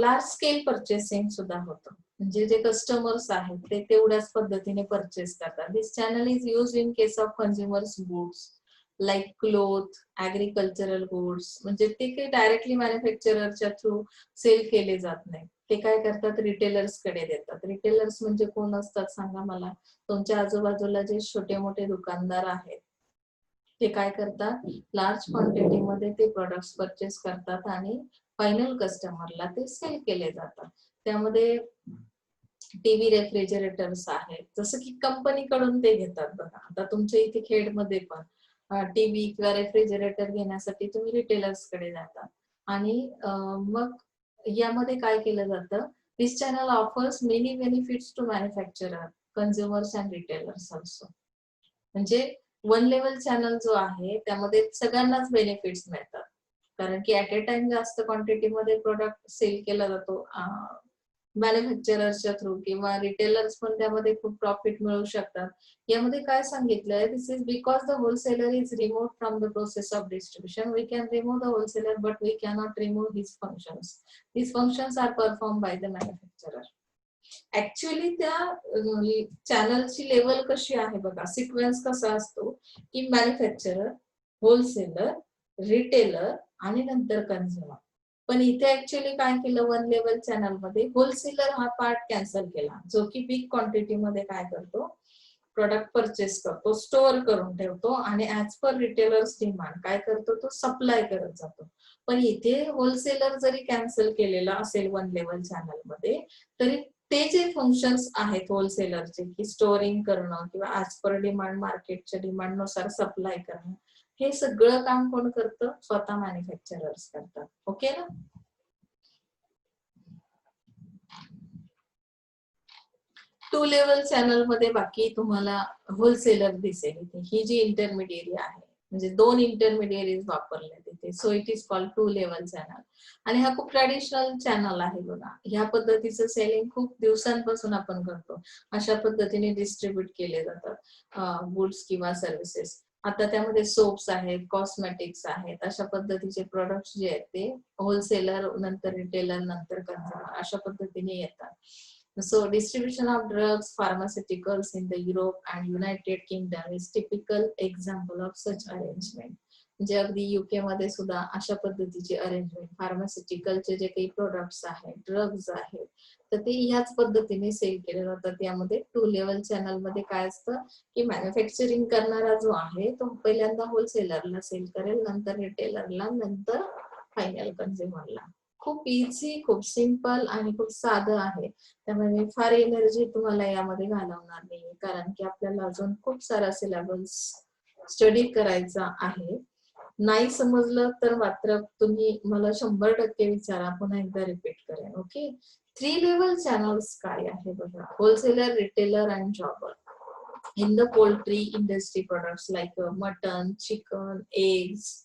लार्ज स्केल परचेसिंग सुद्धा होतं. म्हणजे जे कस्टमर्स आहेत ते तेवढ्याच पद्धतीने परचेस करतात. This channel is use in case of consumers goods like cloth, agricultural goods. म्हणजे ते काही डायरेक्टली मॅन्युफॅक्चररच्या थ्रू सेल केले जात नाही. ते काय करतात, रिटेलर्स कडे देतात. रिटेलर्स म्हणजे कोण असतात सांगा मला? तुमच्या आजूबाजूला जे छोटे मोठे दुकानदार आहेत ते काय करतात, लार्ज क्वांटिटी मध्ये ते प्रोडक्ट्स परचेस करतात आणि फायनल कस्टमरला ते सेल केले जातात. त्यामध्ये टीव्ही, रेफ्रिजरेटर्स आहेत, जसं की कंपनीकडून ते घेतात बघा. आता तुमच्या इथे खेडमध्ये पण टीव्ही किंवा रेफ्रिजरेटर घेण्यासाठी तुम्ही रिटेलर्स कडे जाता आणि मग यामध्ये काय केलं जातं, this channel offers many benefits to manufacturer, consumers and retailers also. म्हणजे वन लेवल चॅनल जो आहे त्यामध्ये सगळ्यांनाच बेनिफिट्स मिळतात, कारण की ऍट ए टाइम जास्त क्वांटिटीमध्ये प्रोडक्ट सेल केला जातो मॅन्युफॅक्चरर्सच्या थ्रू, किंवा रिटेलर्स पण त्यामध्ये खूप प्रॉफिट मिळवू शकतात. यामध्ये काय सांगितलंय, this is because the wholesaler is remove from the process of distribution. We can remove the wholesaler but we cannot remove his functions. His functions are perform by the manufacturer. Actually त्या चॅनलची level कशी आहे बघा, sequence कसा असतो की manufacturer, wholesaler, retailer आणि नंतर कन्झ्युमर. पण इथे ऍक्च्युअली काय केलं, वन लेवल चॅनल मध्ये होलसेलर हा पार्ट कॅन्सल केला, जो की बिग क्वांटिटी मध्ये काय करतो, प्रोडक्ट परचेस करतो, स्टोअर करून ठेवतो आणि ऍज पर रिटेलर्स डिमांड काय करतो, तो सप्लाय करत जातो. पण इथे होलसेलर जरी कॅन्सल केलेला असेल वन लेवल चॅनल मध्ये, तरी ते जे फंक्शन्स आहेत होलसेलरचे, की स्टोअरिंग करणं किंवा ऍज पर डिमांड, मार्केटच्या डिमांड नुसार सप्लाय करणं, हे सगळं काम कोण करतं, स्वतः मॅन्युफॅक्चरर्स करतात. ओके ना. टू लेवल चॅनल मध्ये बाकी तुम्हाला होलसेलर दिसेल इथे. ही जी इंटरमिडिएरी आहे, म्हणजे दोन इंटरमिडिएरीज वापरले तिथे, so it is called two level channel. आणि हा खूप ट्रॅडिशनल चॅनल आहे बघा. ह्या पद्धतीचं सेलिंग खूप दिवसांपासून आपण करतो. अशा पद्धतीने डिस्ट्रीब्यूट केले जातात गुड्स किंवा सर्व्हिसेस. आता त्यामध्ये सोप्स आहेत, कॉस्मेटिक्स आहेत, अशा पद्धतीचे प्रोडक्ट्स जे आहेत ते होलसेलर, नंतर रिटेलर, नंतर कन्झ्युमर, अशा पद्धतीने येतात. So distribution of drugs, pharmaceuticals in the Europe and United Kingdom is typical example of such arrangement. म्हणजे अगदी युके मध्ये सुद्धा अशा पद्धतीची अरेंजमेंट, फार्मास्युटिकलचे जे काही प्रोडक्ट्स आहेत, ड्रग्ज आहेत, तर ते ह्याच पद्धतीने सेल केले जातात. यामध्ये टू लेवल चॅनल मध्ये काय असतं की मॅन्युफॅक्चरिंग करणारा जो आहे तो पहिल्यांदा होलसेलरला सेल करेल, नंतर रिटेलरला, नंतर फायनल कन्झ्युमरला. खूप इझी, खूप सिंपल आणि खूप साधं आहे. त्यामुळे मी फार एनर्जी तुम्हाला यामध्ये घालवणार नाही, कारण की आपल्याला अजून खूप सारा सिलेबस स्टडी करायचा आहे. नाही समजलं तर मात्र तुम्ही मला 100% विचारा, पुन्हा एकदा रिपीट करेन. ओके. थ्री लेवल चॅनल्स काय आहे बघा, wholesaler, retailer and जॉबर. In the poultry industry products like mutton, chicken, eggs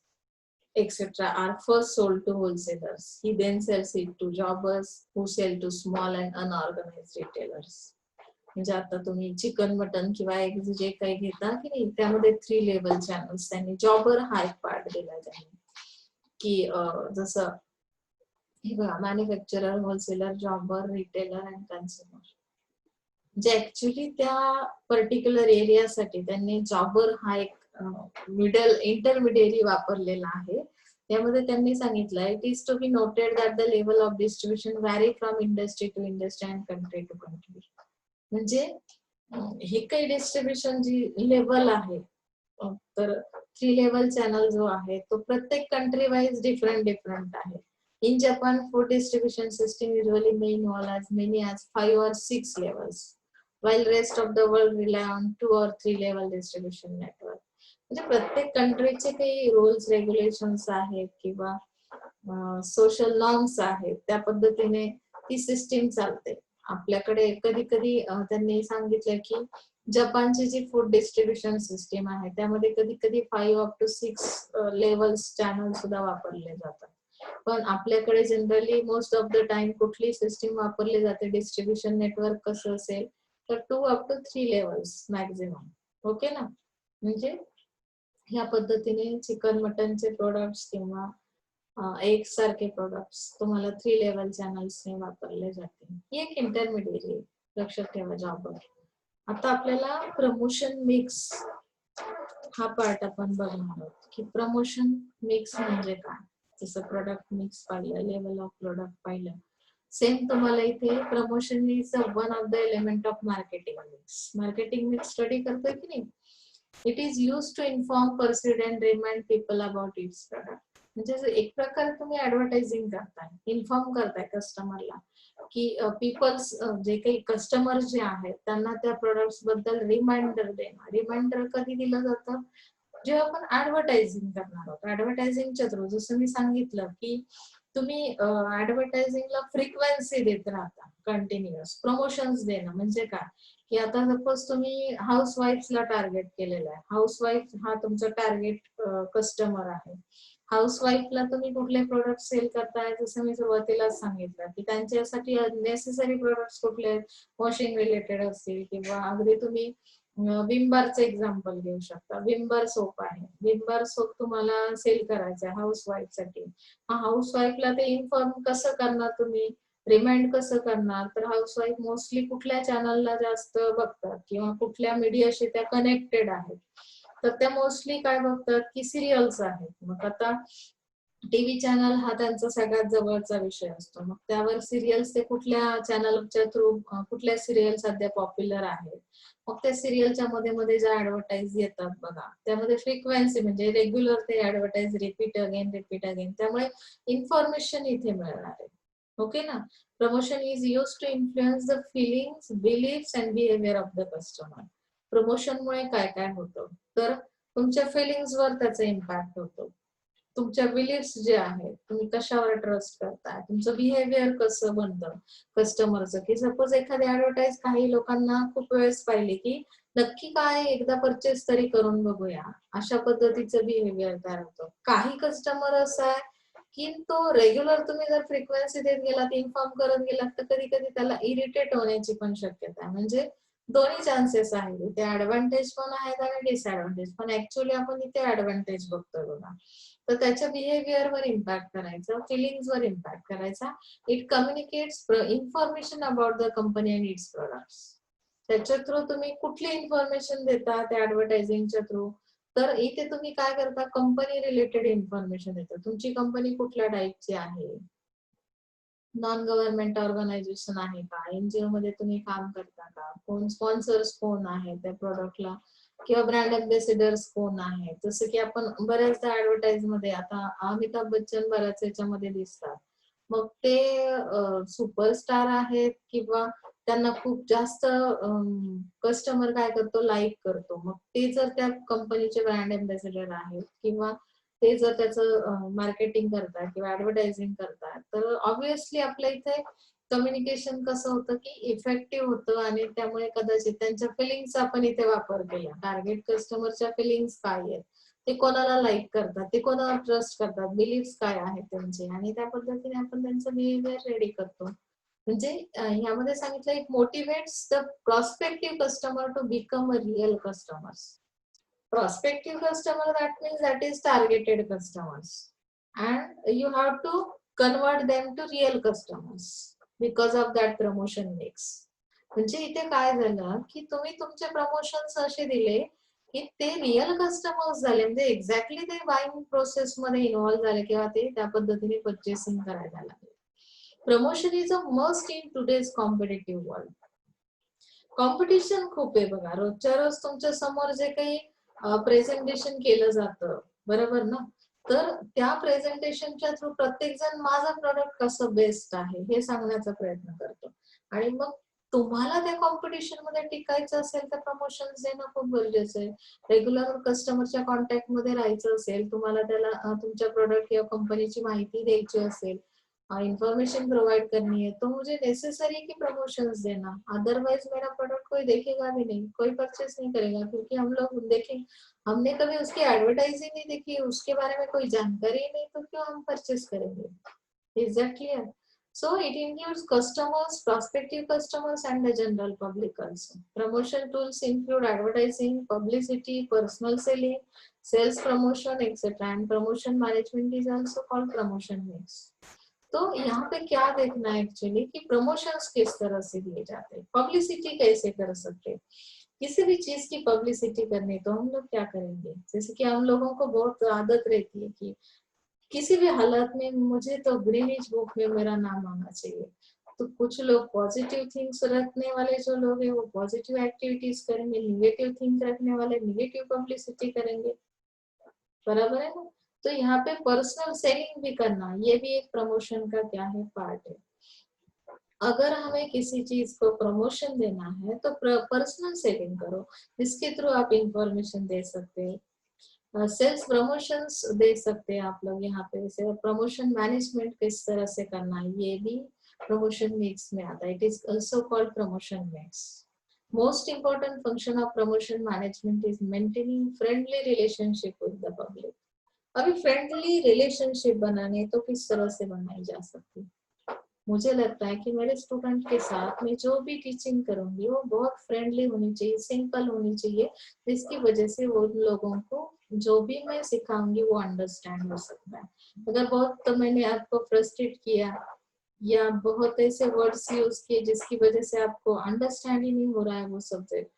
etc. are first sold to wholesalers. He then sells it to jobbers who sell to small and unorganized retailers. म्हणजे आता तुम्ही chicken, mutton किंवा eggs जे काही घेता की नाही, त्यामध्ये थ्री लेवल चॅनल्स त्यांनी जॉबर हा एक पार्ट दिला त्यांनी, की जसं हे बघा, manufacturer, wholesaler, जॉबर, retailer and consumer. म्हणजे ऍक्च्युली त्या पर्टिक्युलर एरियासाठी त्यांनी जॉबर हा एक मिडल इंटरमिडिएरी वापरलेला आहे. यामध्ये त्यांनी सांगितलं, it is to be noted that the level of distribution vary from industry to industry and country to country. म्हणजे ही काही डिस्ट्रीब्युशन जी लेवल आहे, तर थ्री लेवल चॅनल जो आहे तो प्रत्येक कंट्री वाईज डिफरंट आहे. In Japan, food distribution system usually may involve as many as 5 or 6 levels, while rest of the world rely on 2 or 3 level distribution network. म्हणजे प्रत्येक कंट्रीचे काही रूल्स, रेग्युलेशन्स आहेत किंवा सोशल नॉर्म्स आहेत, त्या पद्धतीने ती सिस्टीम चालते. आपल्याकडे कधी कधी त्यांनी सांगितलं की जपानची जी फूड डिस्ट्रीब्युशन सिस्टीम आहे त्यामध्ये कधी कधी 5 up to 6 लेवल्स चॅनल सुद्धा वापरले जातात. पण आपल्याकडे generally most of the time कुठली सिस्टीम वापरली जाते, डिस्ट्रीब्युशन नेटवर्क कसं असेल तर 2 up to 3 levels maximum. Okay ना. म्हणजे ह्या पद्धतीने चिकन, मटनचे प्रोडक्ट्स किंवा एक सारखे प्रोडक्ट्स तुम्हाला 3 लेवल चॅनल्सने वापरले जाते. ही एक इंटरमिडिएट, लक्षात ठेवा जॉबर. आता आपल्याला प्रमोशन मिक्स हा पार्ट आपण बघणार आहोत की प्रमोशन मिक्स म्हणजे काय. जसं प्रोडक्ट मिक्स पाहिलं, लेवल ऑफ प्रोडक्ट पाहिलं, सेम तुम्हाला इथे promotion is one of the element of marketing mix. Marketing mix study करतोय की नाही. It is use to inform, persuade and remind people about its product. म्हणजे एक प्रकारे तुम्ही ऍडव्हर्टायझिंग करताय, इन्फॉर्म करताय कस्टमरला की पीपल्स जे काही कस्टमर जे आहेत त्यांना त्या प्रोडक्ट्स बद्दल रिमाइंडर देणं. रिमाइंडर कधी दिलं जातं, जेव्हा आपण ऍडव्हर्टायझिंग करणार आहोत. ऍडव्हर्टायझिंगच्या थ्रू जसं मी सांगितलं की तुम्ही ऍडव्हर्टायझिंगला फ्रिक्वेन्सी देत राहता, कंटिन्युअस प्रमोशन्स देणं. म्हणजे काय की आता सपोज तुम्ही हाऊसवाईफला टार्गेट केलेलं आहे, हाऊसवाईफ हा तुमचा टार्गेट कस्टमर आहे. हाऊसवाईफला तुम्ही कुठले प्रोडक्ट सेल करताय, जसं मी सुरुवातीलाच सांगितलं की त्यांच्यासाठी नेसेसरी प्रोडक्ट्स कुठले आहेत, वॉशिंग रिलेटेड असतील किंवा अगदी तुम्ही विम बारचं एक्झाम्पल घेऊ शकता. विम बार सोप आहे, विम बार सोप तुम्हाला सेल करायचं आहे हाऊसवाईफसाठी. हाऊसवाईफला ते इन्फॉर्म कसं करणार तुम्ही, रिमाइंड कसं करणार, तर हाऊसवाईफ मोस्टली कुठल्या चॅनलला जास्त बघतात किंवा कुठल्या मीडियाशी त्या कनेक्टेड आहेत, तर त्या मोस्टली काय बघतात की सिरियल्स आहेत. मग आता टीव्ही चॅनल हा त्यांचा सगळ्यात जवळचा विषय असतो. मग त्यावर सिरियल्स ते कुठल्या चॅनलच्या थ्रू कुठल्या सिरियल सध्या पॉप्युलर आहेत, मग त्या सिरियलच्या मध्ये मध्ये ज्या ऍडव्हर्टाईज येतात बघा, त्यामध्ये फ्रिक्वेन्सी म्हणजे रेग्युलर ते ऍडव्हर्टाईज रिपीट अगेन, त्यामुळे इन्फॉर्मेशन इथे मिळणार आहे. ओके ना. Promotion is use to influence the feelings, beliefs and behaviour of the customer. प्रमोशनमुळे काय काय होतं, तर तुमच्या फिलिंग्सवर त्याचा इम्पॅक्ट होतो. तुमच्या बिलीफ्स जे आहेत, तुम्ही कशावर ट्रस्ट करताय, तुमचं बिहेवियर कसं बनतं कस्टमरचं, की सपोज एखादी ऍडव्हर्टाईज काही लोकांना खूप वेळेस पाहिली की नक्की काय एकदा परचेस तरी करून बघूया, अशा पद्धतीचं बिहेवियर तयार होतं. काही कस्टमर असं आहे की तो रेग्युलर तुम्ही जर फ्रिक्वेन्सी देत गेलात, इन्फॉर्म करत गेलात, तर कधी कधी त्याला इरिटेट होण्याची पण शक्यता आहे. म्हणजे दोन्ही चान्सेस आहेत इथे, ऍडव्हान्टेज पण आहेत आणि डिसएडव्हान्टेज पण. ऍक्च्युअली आपण इथे ऍडव्हान्टेज बघतोय बघा. तर त्याच्या बिहेवियरवर इम्पॅक्ट करायचा, फिलिंग्सवर इम्पॅक्ट करायचा. It communicates information about the company and its products. त्याच्या थ्रू तुम्ही कुठली इन्फॉर्मेशन देता त्या ऍडव्हर्टायझिंगच्या थ्रू, तर इथे तुम्ही काय करता, कंपनी रिलेटेड इन्फॉर्मेशन देता. तुमची कंपनी कुठल्या टाईपची आहे, नॉन गव्हर्नमेंट ऑर्गनायझेशन आहे का, एनजीओ मध्ये तुम्ही काम करता का, कोण स्पॉन्सर्स कोण आहे त्या प्रोडक्टला, किंवा ब्रँड अम्बॅसेडर्स कोण आहे. जसं की आपण बऱ्याचदा ऍडव्हर्टाईज मध्ये आता अमिताभ बच्चन बऱ्याच याच्यामध्ये दिसतात, मग ते सुपरस्टार आहेत किंवा त्यांना खूप जास्त कस्टमर काय करतो, लाईक करतो, मग ते जर त्या कंपनीचे ब्रँड अम्बॅसेडर आहेत किंवा ते जर त्याचं मार्केटिंग करतात किंवा ऍडव्हर्टायझिंग करतात, तर ऑब्व्हियसली आपल्या इथे कम्युनिकेशन कसं होतं की इफेक्टिव्ह होतं आणि त्यामुळे कदाचित त्यांच्या फिलिंग्सचा आपण इथे वापर केला. टार्गेट कस्टमरच्या फिलिंग्स काय आहेत, ते कोणाला लाईक करतात, ते कोणावर ट्रस्ट करतात, बिलीफ्स काय आहेत त्यांचे, आणि त्या पद्धतीने आपण त्यांचं बिहेवियर रेडी करतो. म्हणजे ह्यामध्ये सांगितलं, it motivates the prospective customer to become a real customers. Prospective customer, that means that is targeted customers, and you have to convert them to real customers because of that promotion mix. म्हणजे इथे काय झालं की तुम्ही तुमचे promotions असे दिले की ते रिअल कस्टमर्स झाले, म्हणजे एक्झॅक्टली ते बाईंग प्रोसेस मध्ये इन्व्हॉल्व झाले किंवा ते त्या पद्धतीने परचेसिंग करायला लागले. Promotion is a must in today's competitive world. Competition खूप आहे बघा. रोजच्या रोज तुमच्या समोर जे काही प्रेझेंटेशन केलं जातं, बरोबर ना, तर त्या प्रेझेंटेशनच्या थ्रू प्रत्येक जण माझं प्रोडक्ट कसं बेस्ट आहे हे सांगण्याचा प्रयत्न करतो. आणि मग तुम्हाला त्या कॉम्पिटिशन मध्ये टिकायचं असेल तर प्रमोशन देणं खूप गरजेचं आहे. रेग्युलर कस्टमरच्या कॉन्टॅक्ट मध्ये राहायचं असेल, तुम्हाला त्याला तुमच्या प्रोडक्ट किंवा कंपनीची माहिती द्यायची असेल, इंफॉर्मेशन प्रोवाइड करनी है, तो मुझे नेसेसरी की प्रमोशंस देना, अदरवाइज मेरा प्रोडक्ट कोई देखेगा भी नहीं, कोई परचेस नहीं करेगा, क्योंकि हम लोग देखें, हमने कभी उसकी एडवर्टाइज ही नहीं देखी, उसके बारे में कोई जानकारी ही नहीं, तो क्यों हम परचेस करेंगे. Is that clear? So it includes customers, prospective customers, and the general public also. Promotion tools include advertising, publicity, personal selling, sales promotion, etc. And promotion management is also called promotion mix. तो यहाँ पे क्या देखना है actually कि promotions किस तरह से दिए जाते हैं, पब्लिसिटी कैसे कर सकते हैं. किसी भी चीज की पब्लिसिटी करनी तो हम लोग क्या करेंगे, जैसे कि हम लोगों को बहुत आदत रहती है कि किसी भी हालत में मुझे तो ग्रीनिच बुक में मेरा नाम आना चाहिए. तो कुछ लोग पॉजिटिव थिंग्स रखने वाले जो लोग हैं वो पॉजिटिव एक्टिविटीज करेंगे, निगेटिव थिंग्स रखने वाले निगेटिव पब्लिसिटी करेंगे, बराबर है ना. तो यहाँ पे पर्सनल सेलिंग भी करना, ये भी एक प्रमोशन का क्या है, पार्ट है. अगर हमें किसी चीज को प्रमोशन देना है तो पर्सनल सेलिंग करो, जिसके थ्रू आप इंफॉर्मेशन दे सकते हो। सेल्स प्रमोशंस दे सकते हैं आप लोग यहाँ पे। जैसे प्रमोशन मैनेजमेंट किस तरह से करना है, ये भी प्रमोशन मिक्स में आता है। It is also called promotion mix. Most important function of promotion management is maintaining friendly relationship with the public। अभी फ्रेंडली रिलेशनशिप बनाने तो किस तरह से बनाई जा सकती, मुझे लगता है कि मेरे स्टूडेंट के साथ मैं जो भी टीचिंग करूंगी वो बहुत फ्रेंडली होनी चाहिए, सिंपल होनी चाहिए, जिसकी वजह से वो लोगों को जो भी मैं सिखाऊंगी वो अंडरस्टैंड हो सकता है। अगर बहुत तो मैंने आपको फ्रस्ट्रेट किया या बहुत ऐसे वर्ड्स यूज किए जिसकी वजह से आपको अंडरस्टैंड ही नहीं हो रहा है वो सब्जेक्ट,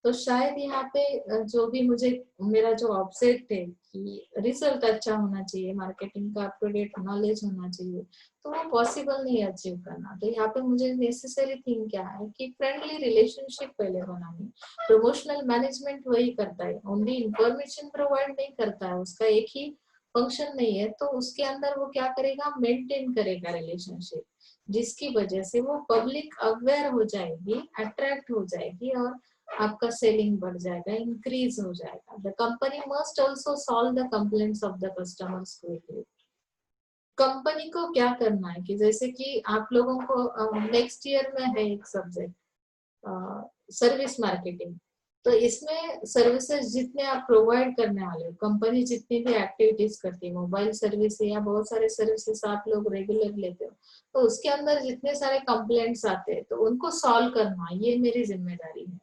तो शायद यहाँ पे जो भी मुझे मेरा जो ऑब्जेक्ट है कि रिजल्ट अच्छा होना चाहिए, मार्केटिंग का अप टू डेट नॉलेज होना चाहिए, तो वो पॉसिबल नहीं अचीव करना। तो यहाँ पे मुझे नेसेसरी थिंग क्या है कि फ्रेंडली रिलेशनशिप पहले बनानी। प्रमोशनल मैनेजमेंट वही करता है, ओनली इंफॉर्मेशन प्रोवाइड नहीं करता है, उसका एक ही फंक्शन नहीं है, तो उसके अंदर वो क्या करेगा, मेंटेन करेगा रिलेशनशिप, जिसकी वजह से वो पब्लिक अवेयर हो जाएगी, अट्रैक्ट हो जाएगी और आपका सेलिंग बढ़ जाएगा, इंक्रीज हो जाएगा। The company must also solve the complaints of the customers quickly. Company को क्या करना है कि जैसे कि आप लोगों को नेक्स्ट ईयर में है एक सब्जेक्ट सर्विस मार्केटिंग, तो इसमें सर्विसेज जितने आप प्रोवाइड करने वाले हो, कंपनी जितनी भी एक्टिविटीज करती है, मोबाइल सर्विस या बहुत सारे सर्विसेज आप लोग रेगुलर लेते हो, तो उसके अंदर जितने सारे कंप्लेंट्स आते हैं तो उनको सॉल्व करना ये मेरी जिम्मेदारी है।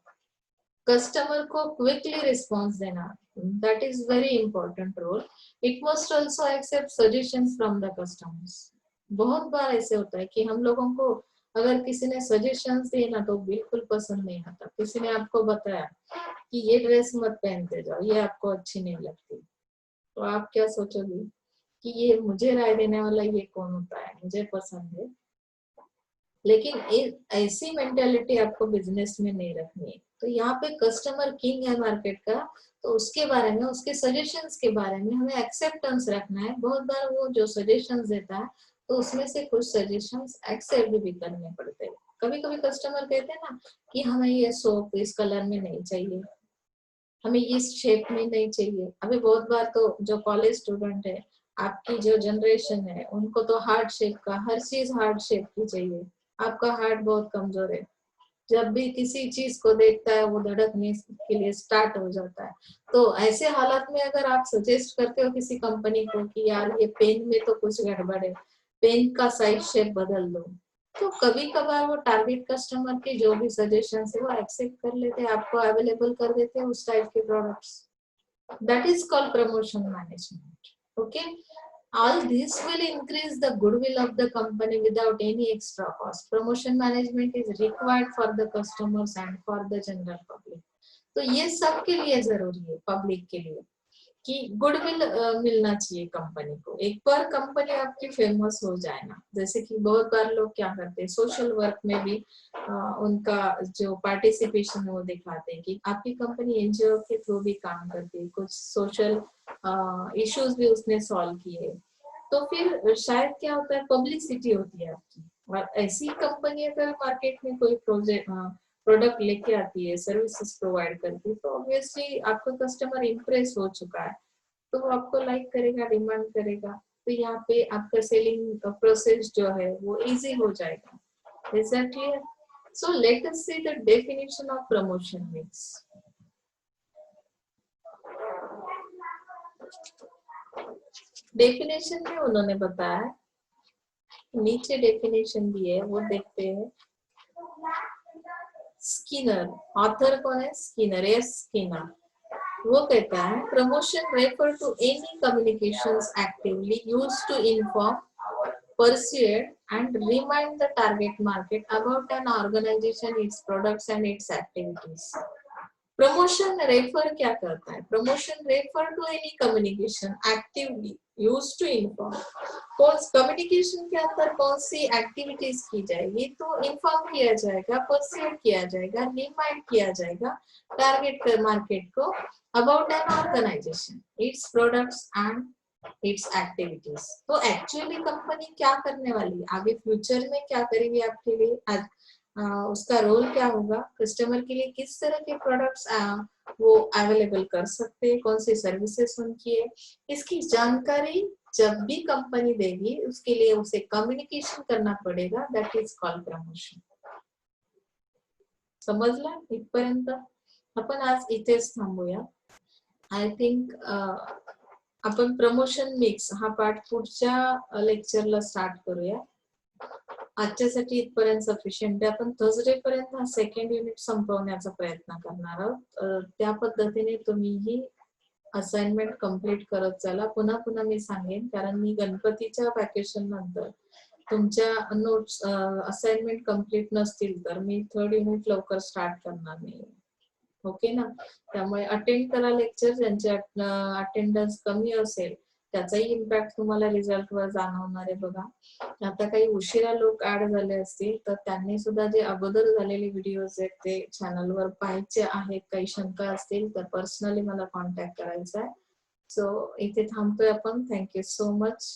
कस्टमर को क्विकली रिस्पॉन्स देना, that is very important role. It must also accept suggestions from the customers. बहुत बार ऐसे होता है कि हम लोगों को अगर किसी ने सजेशंस दिए ना तो बिल्कुल पसंद नहीं आता। किसी ने आपको बताया कि ये ड्रेस मत पहनते जाओ, ये आपको अच्छी नहीं लगती, तो आप क्या सोचोगे कि ये मुझे राय देने वाला ये कौन होता है, मुझे पसंद है। लेकिन ऐसी मेंटेलिटी आपको बिजनेस में नहीं रखनी है। तो यहाँ पे कस्टमर किंग है मार्केट का, तो उसके बारे में, उसके सजेशंस के बारे में हमें एक्सेप्टेंस रखना है। बहुत बार वो जो सजेशंस देता है तो उसमें से कुछ सजेशंस एक्सेप्ट भी करने पड़ते हैं। कभी कभी कस्टमर कहते हैं ना कि हमें ये सोप इस कलर में नहीं चाहिए, हमें इस शेप में नहीं चाहिए। अभी बहुत बार तो जो कॉलेज स्टूडेंट है, आपकी जो जनरेशन है, उनको तो हार्ड शेप का, हर चीज हार्ड शेप की चाहिए। आपका हार्ट बहुत कमजोर है, जब भी किसी चीज को देखता है वो धड़कने के लिए स्टार्ट हो जाता है। तो ऐसे हालात में अगर आप सजेस्ट करते हो किसी कंपनी को कि यार ये पेन में तो कुछ गड़बड़ है, पेन का साइज शेप बदल दो, तो कभी कभार वो टारगेट कस्टमर के जो भी सजेशन है वो एक्सेप्ट कर लेते हैं, आपको अवेलेबल कर देते हैं उस टाइप के products. That is called promotion management. Okay. All this will increase the goodwill of the company without any extra cost. Promotion management is required for the customers and for the general public. तो ये सबके लिए जरूरी है, public के लिए, कि goodwill मिलना चाहिए कंपनी को। एक बार कंपनी आपकी फेमस हो जाए ना, जैसे कि बहुत बार लोग क्या करते हैं सोशल वर्क में भी उनका जो पार्टिसिपेशन है वो दिखाते हैं कि आपकी कंपनी एनजीओ के थ्रू भी काम करती है, कुछ सोशल इश्यूज भी उसने सॉल्व किए, तो फिर शायद क्या होता है, पब्लिसिटी होती है आपकी। और ऐसी कंपनी अगर मार्केट में कोई प्रोडक्ट लेके आती है, सर्विसेज प्रोवाइड करती है, तो ऑब्वियसली आपका कस्टमर इम्प्रेस हो चुका है, तो वो आपको लाइक करेगा, डिमांड करेगा। तो यहाँ पे आपका सेलिंग प्रोसेस जो है वो इजी हो जाएगा। Is that clear? So let us see the definition of promotion mix. Definition में उन्होंने बताया, नीचे डेफिनेशन भी है वो देखते हैं। स्किनर, ऑथर कौन है? Skinner, S Skinner. वो कहता है promotion refer to any communications actively used to inform, persuade and remind the target market about an organization, its products and its activities. Promotion refer क्या करता है? Promotion refer to any communication actively used to inform. कौन communication के अंदर कौन सी activities की जाएगी, तो इन्फॉर्म किया जाएगा, परस्यूड किया जाएगा, रिमाइंड किया जाएगा टारगेट मार्केट को about an organisation, its products and its activities. तो एक्चुअली कंपनी क्या करने वाली है, आगे फ्यूचर में क्या करेगी आपके लिए, उसका रोल क्या होगा, कस्टमर के लिए किस तरह के प्रोडक्ट्स वो अवेलेबल कर सकते हैं, कौन सी सर्विसेज उनकी है, इसकी जानकारी जब भी कंपनी देगी उसके लिए उसे कम्युनिकेशन करना पडेगा, दॅट इज कॉल्ड प्रमोशन। समजलं इथपर्यंत? आपण आज इथेच थांबूया। आय थिंक आपण प्रमोशन मिक्स हा पाठ पुढच्या लेक्चरला स्टार्ट करूया। आजच्यासाठी इथपर्यंत सफिशियंट आहे। आपण थर्सडे पर्यंत हा सेकंड युनिट संपवण्याचा प्रयत्न करणार आहोत। त्या पद्धतीने तुम्हीही असाइनमेंट कंप्लीट करत चला। पुन्हा पुन्हा मी सांगेन, कारण मी गणपतीच्या व्हॅकेशन नंतर तुमच्या नोट्स असाइनमेंट कंप्लीट नसतील तर मी थर्ड युनिट लवकर स्टार्ट करणार नाही। ओके ना? त्यामुळे अटेंड करा लेक्चर, ज्यांचे अटेंडन्स कमी असेल त्याचाही इम्पॅक्ट तुम्हाला रिझल्टवर जाणवणार आहे बघा। आता काही उशिरा लोक ऍड झाले असतील तर त्यांनी सुद्धा जे अगोदर झालेले व्हिडिओज आहेत ते चॅनलवर पाहायचे आहेत। काही शंका असतील तर पर्सनली मला कॉन्टॅक्ट करायचा आहे। सो इथे थांबतोय आपण। Thank you so much.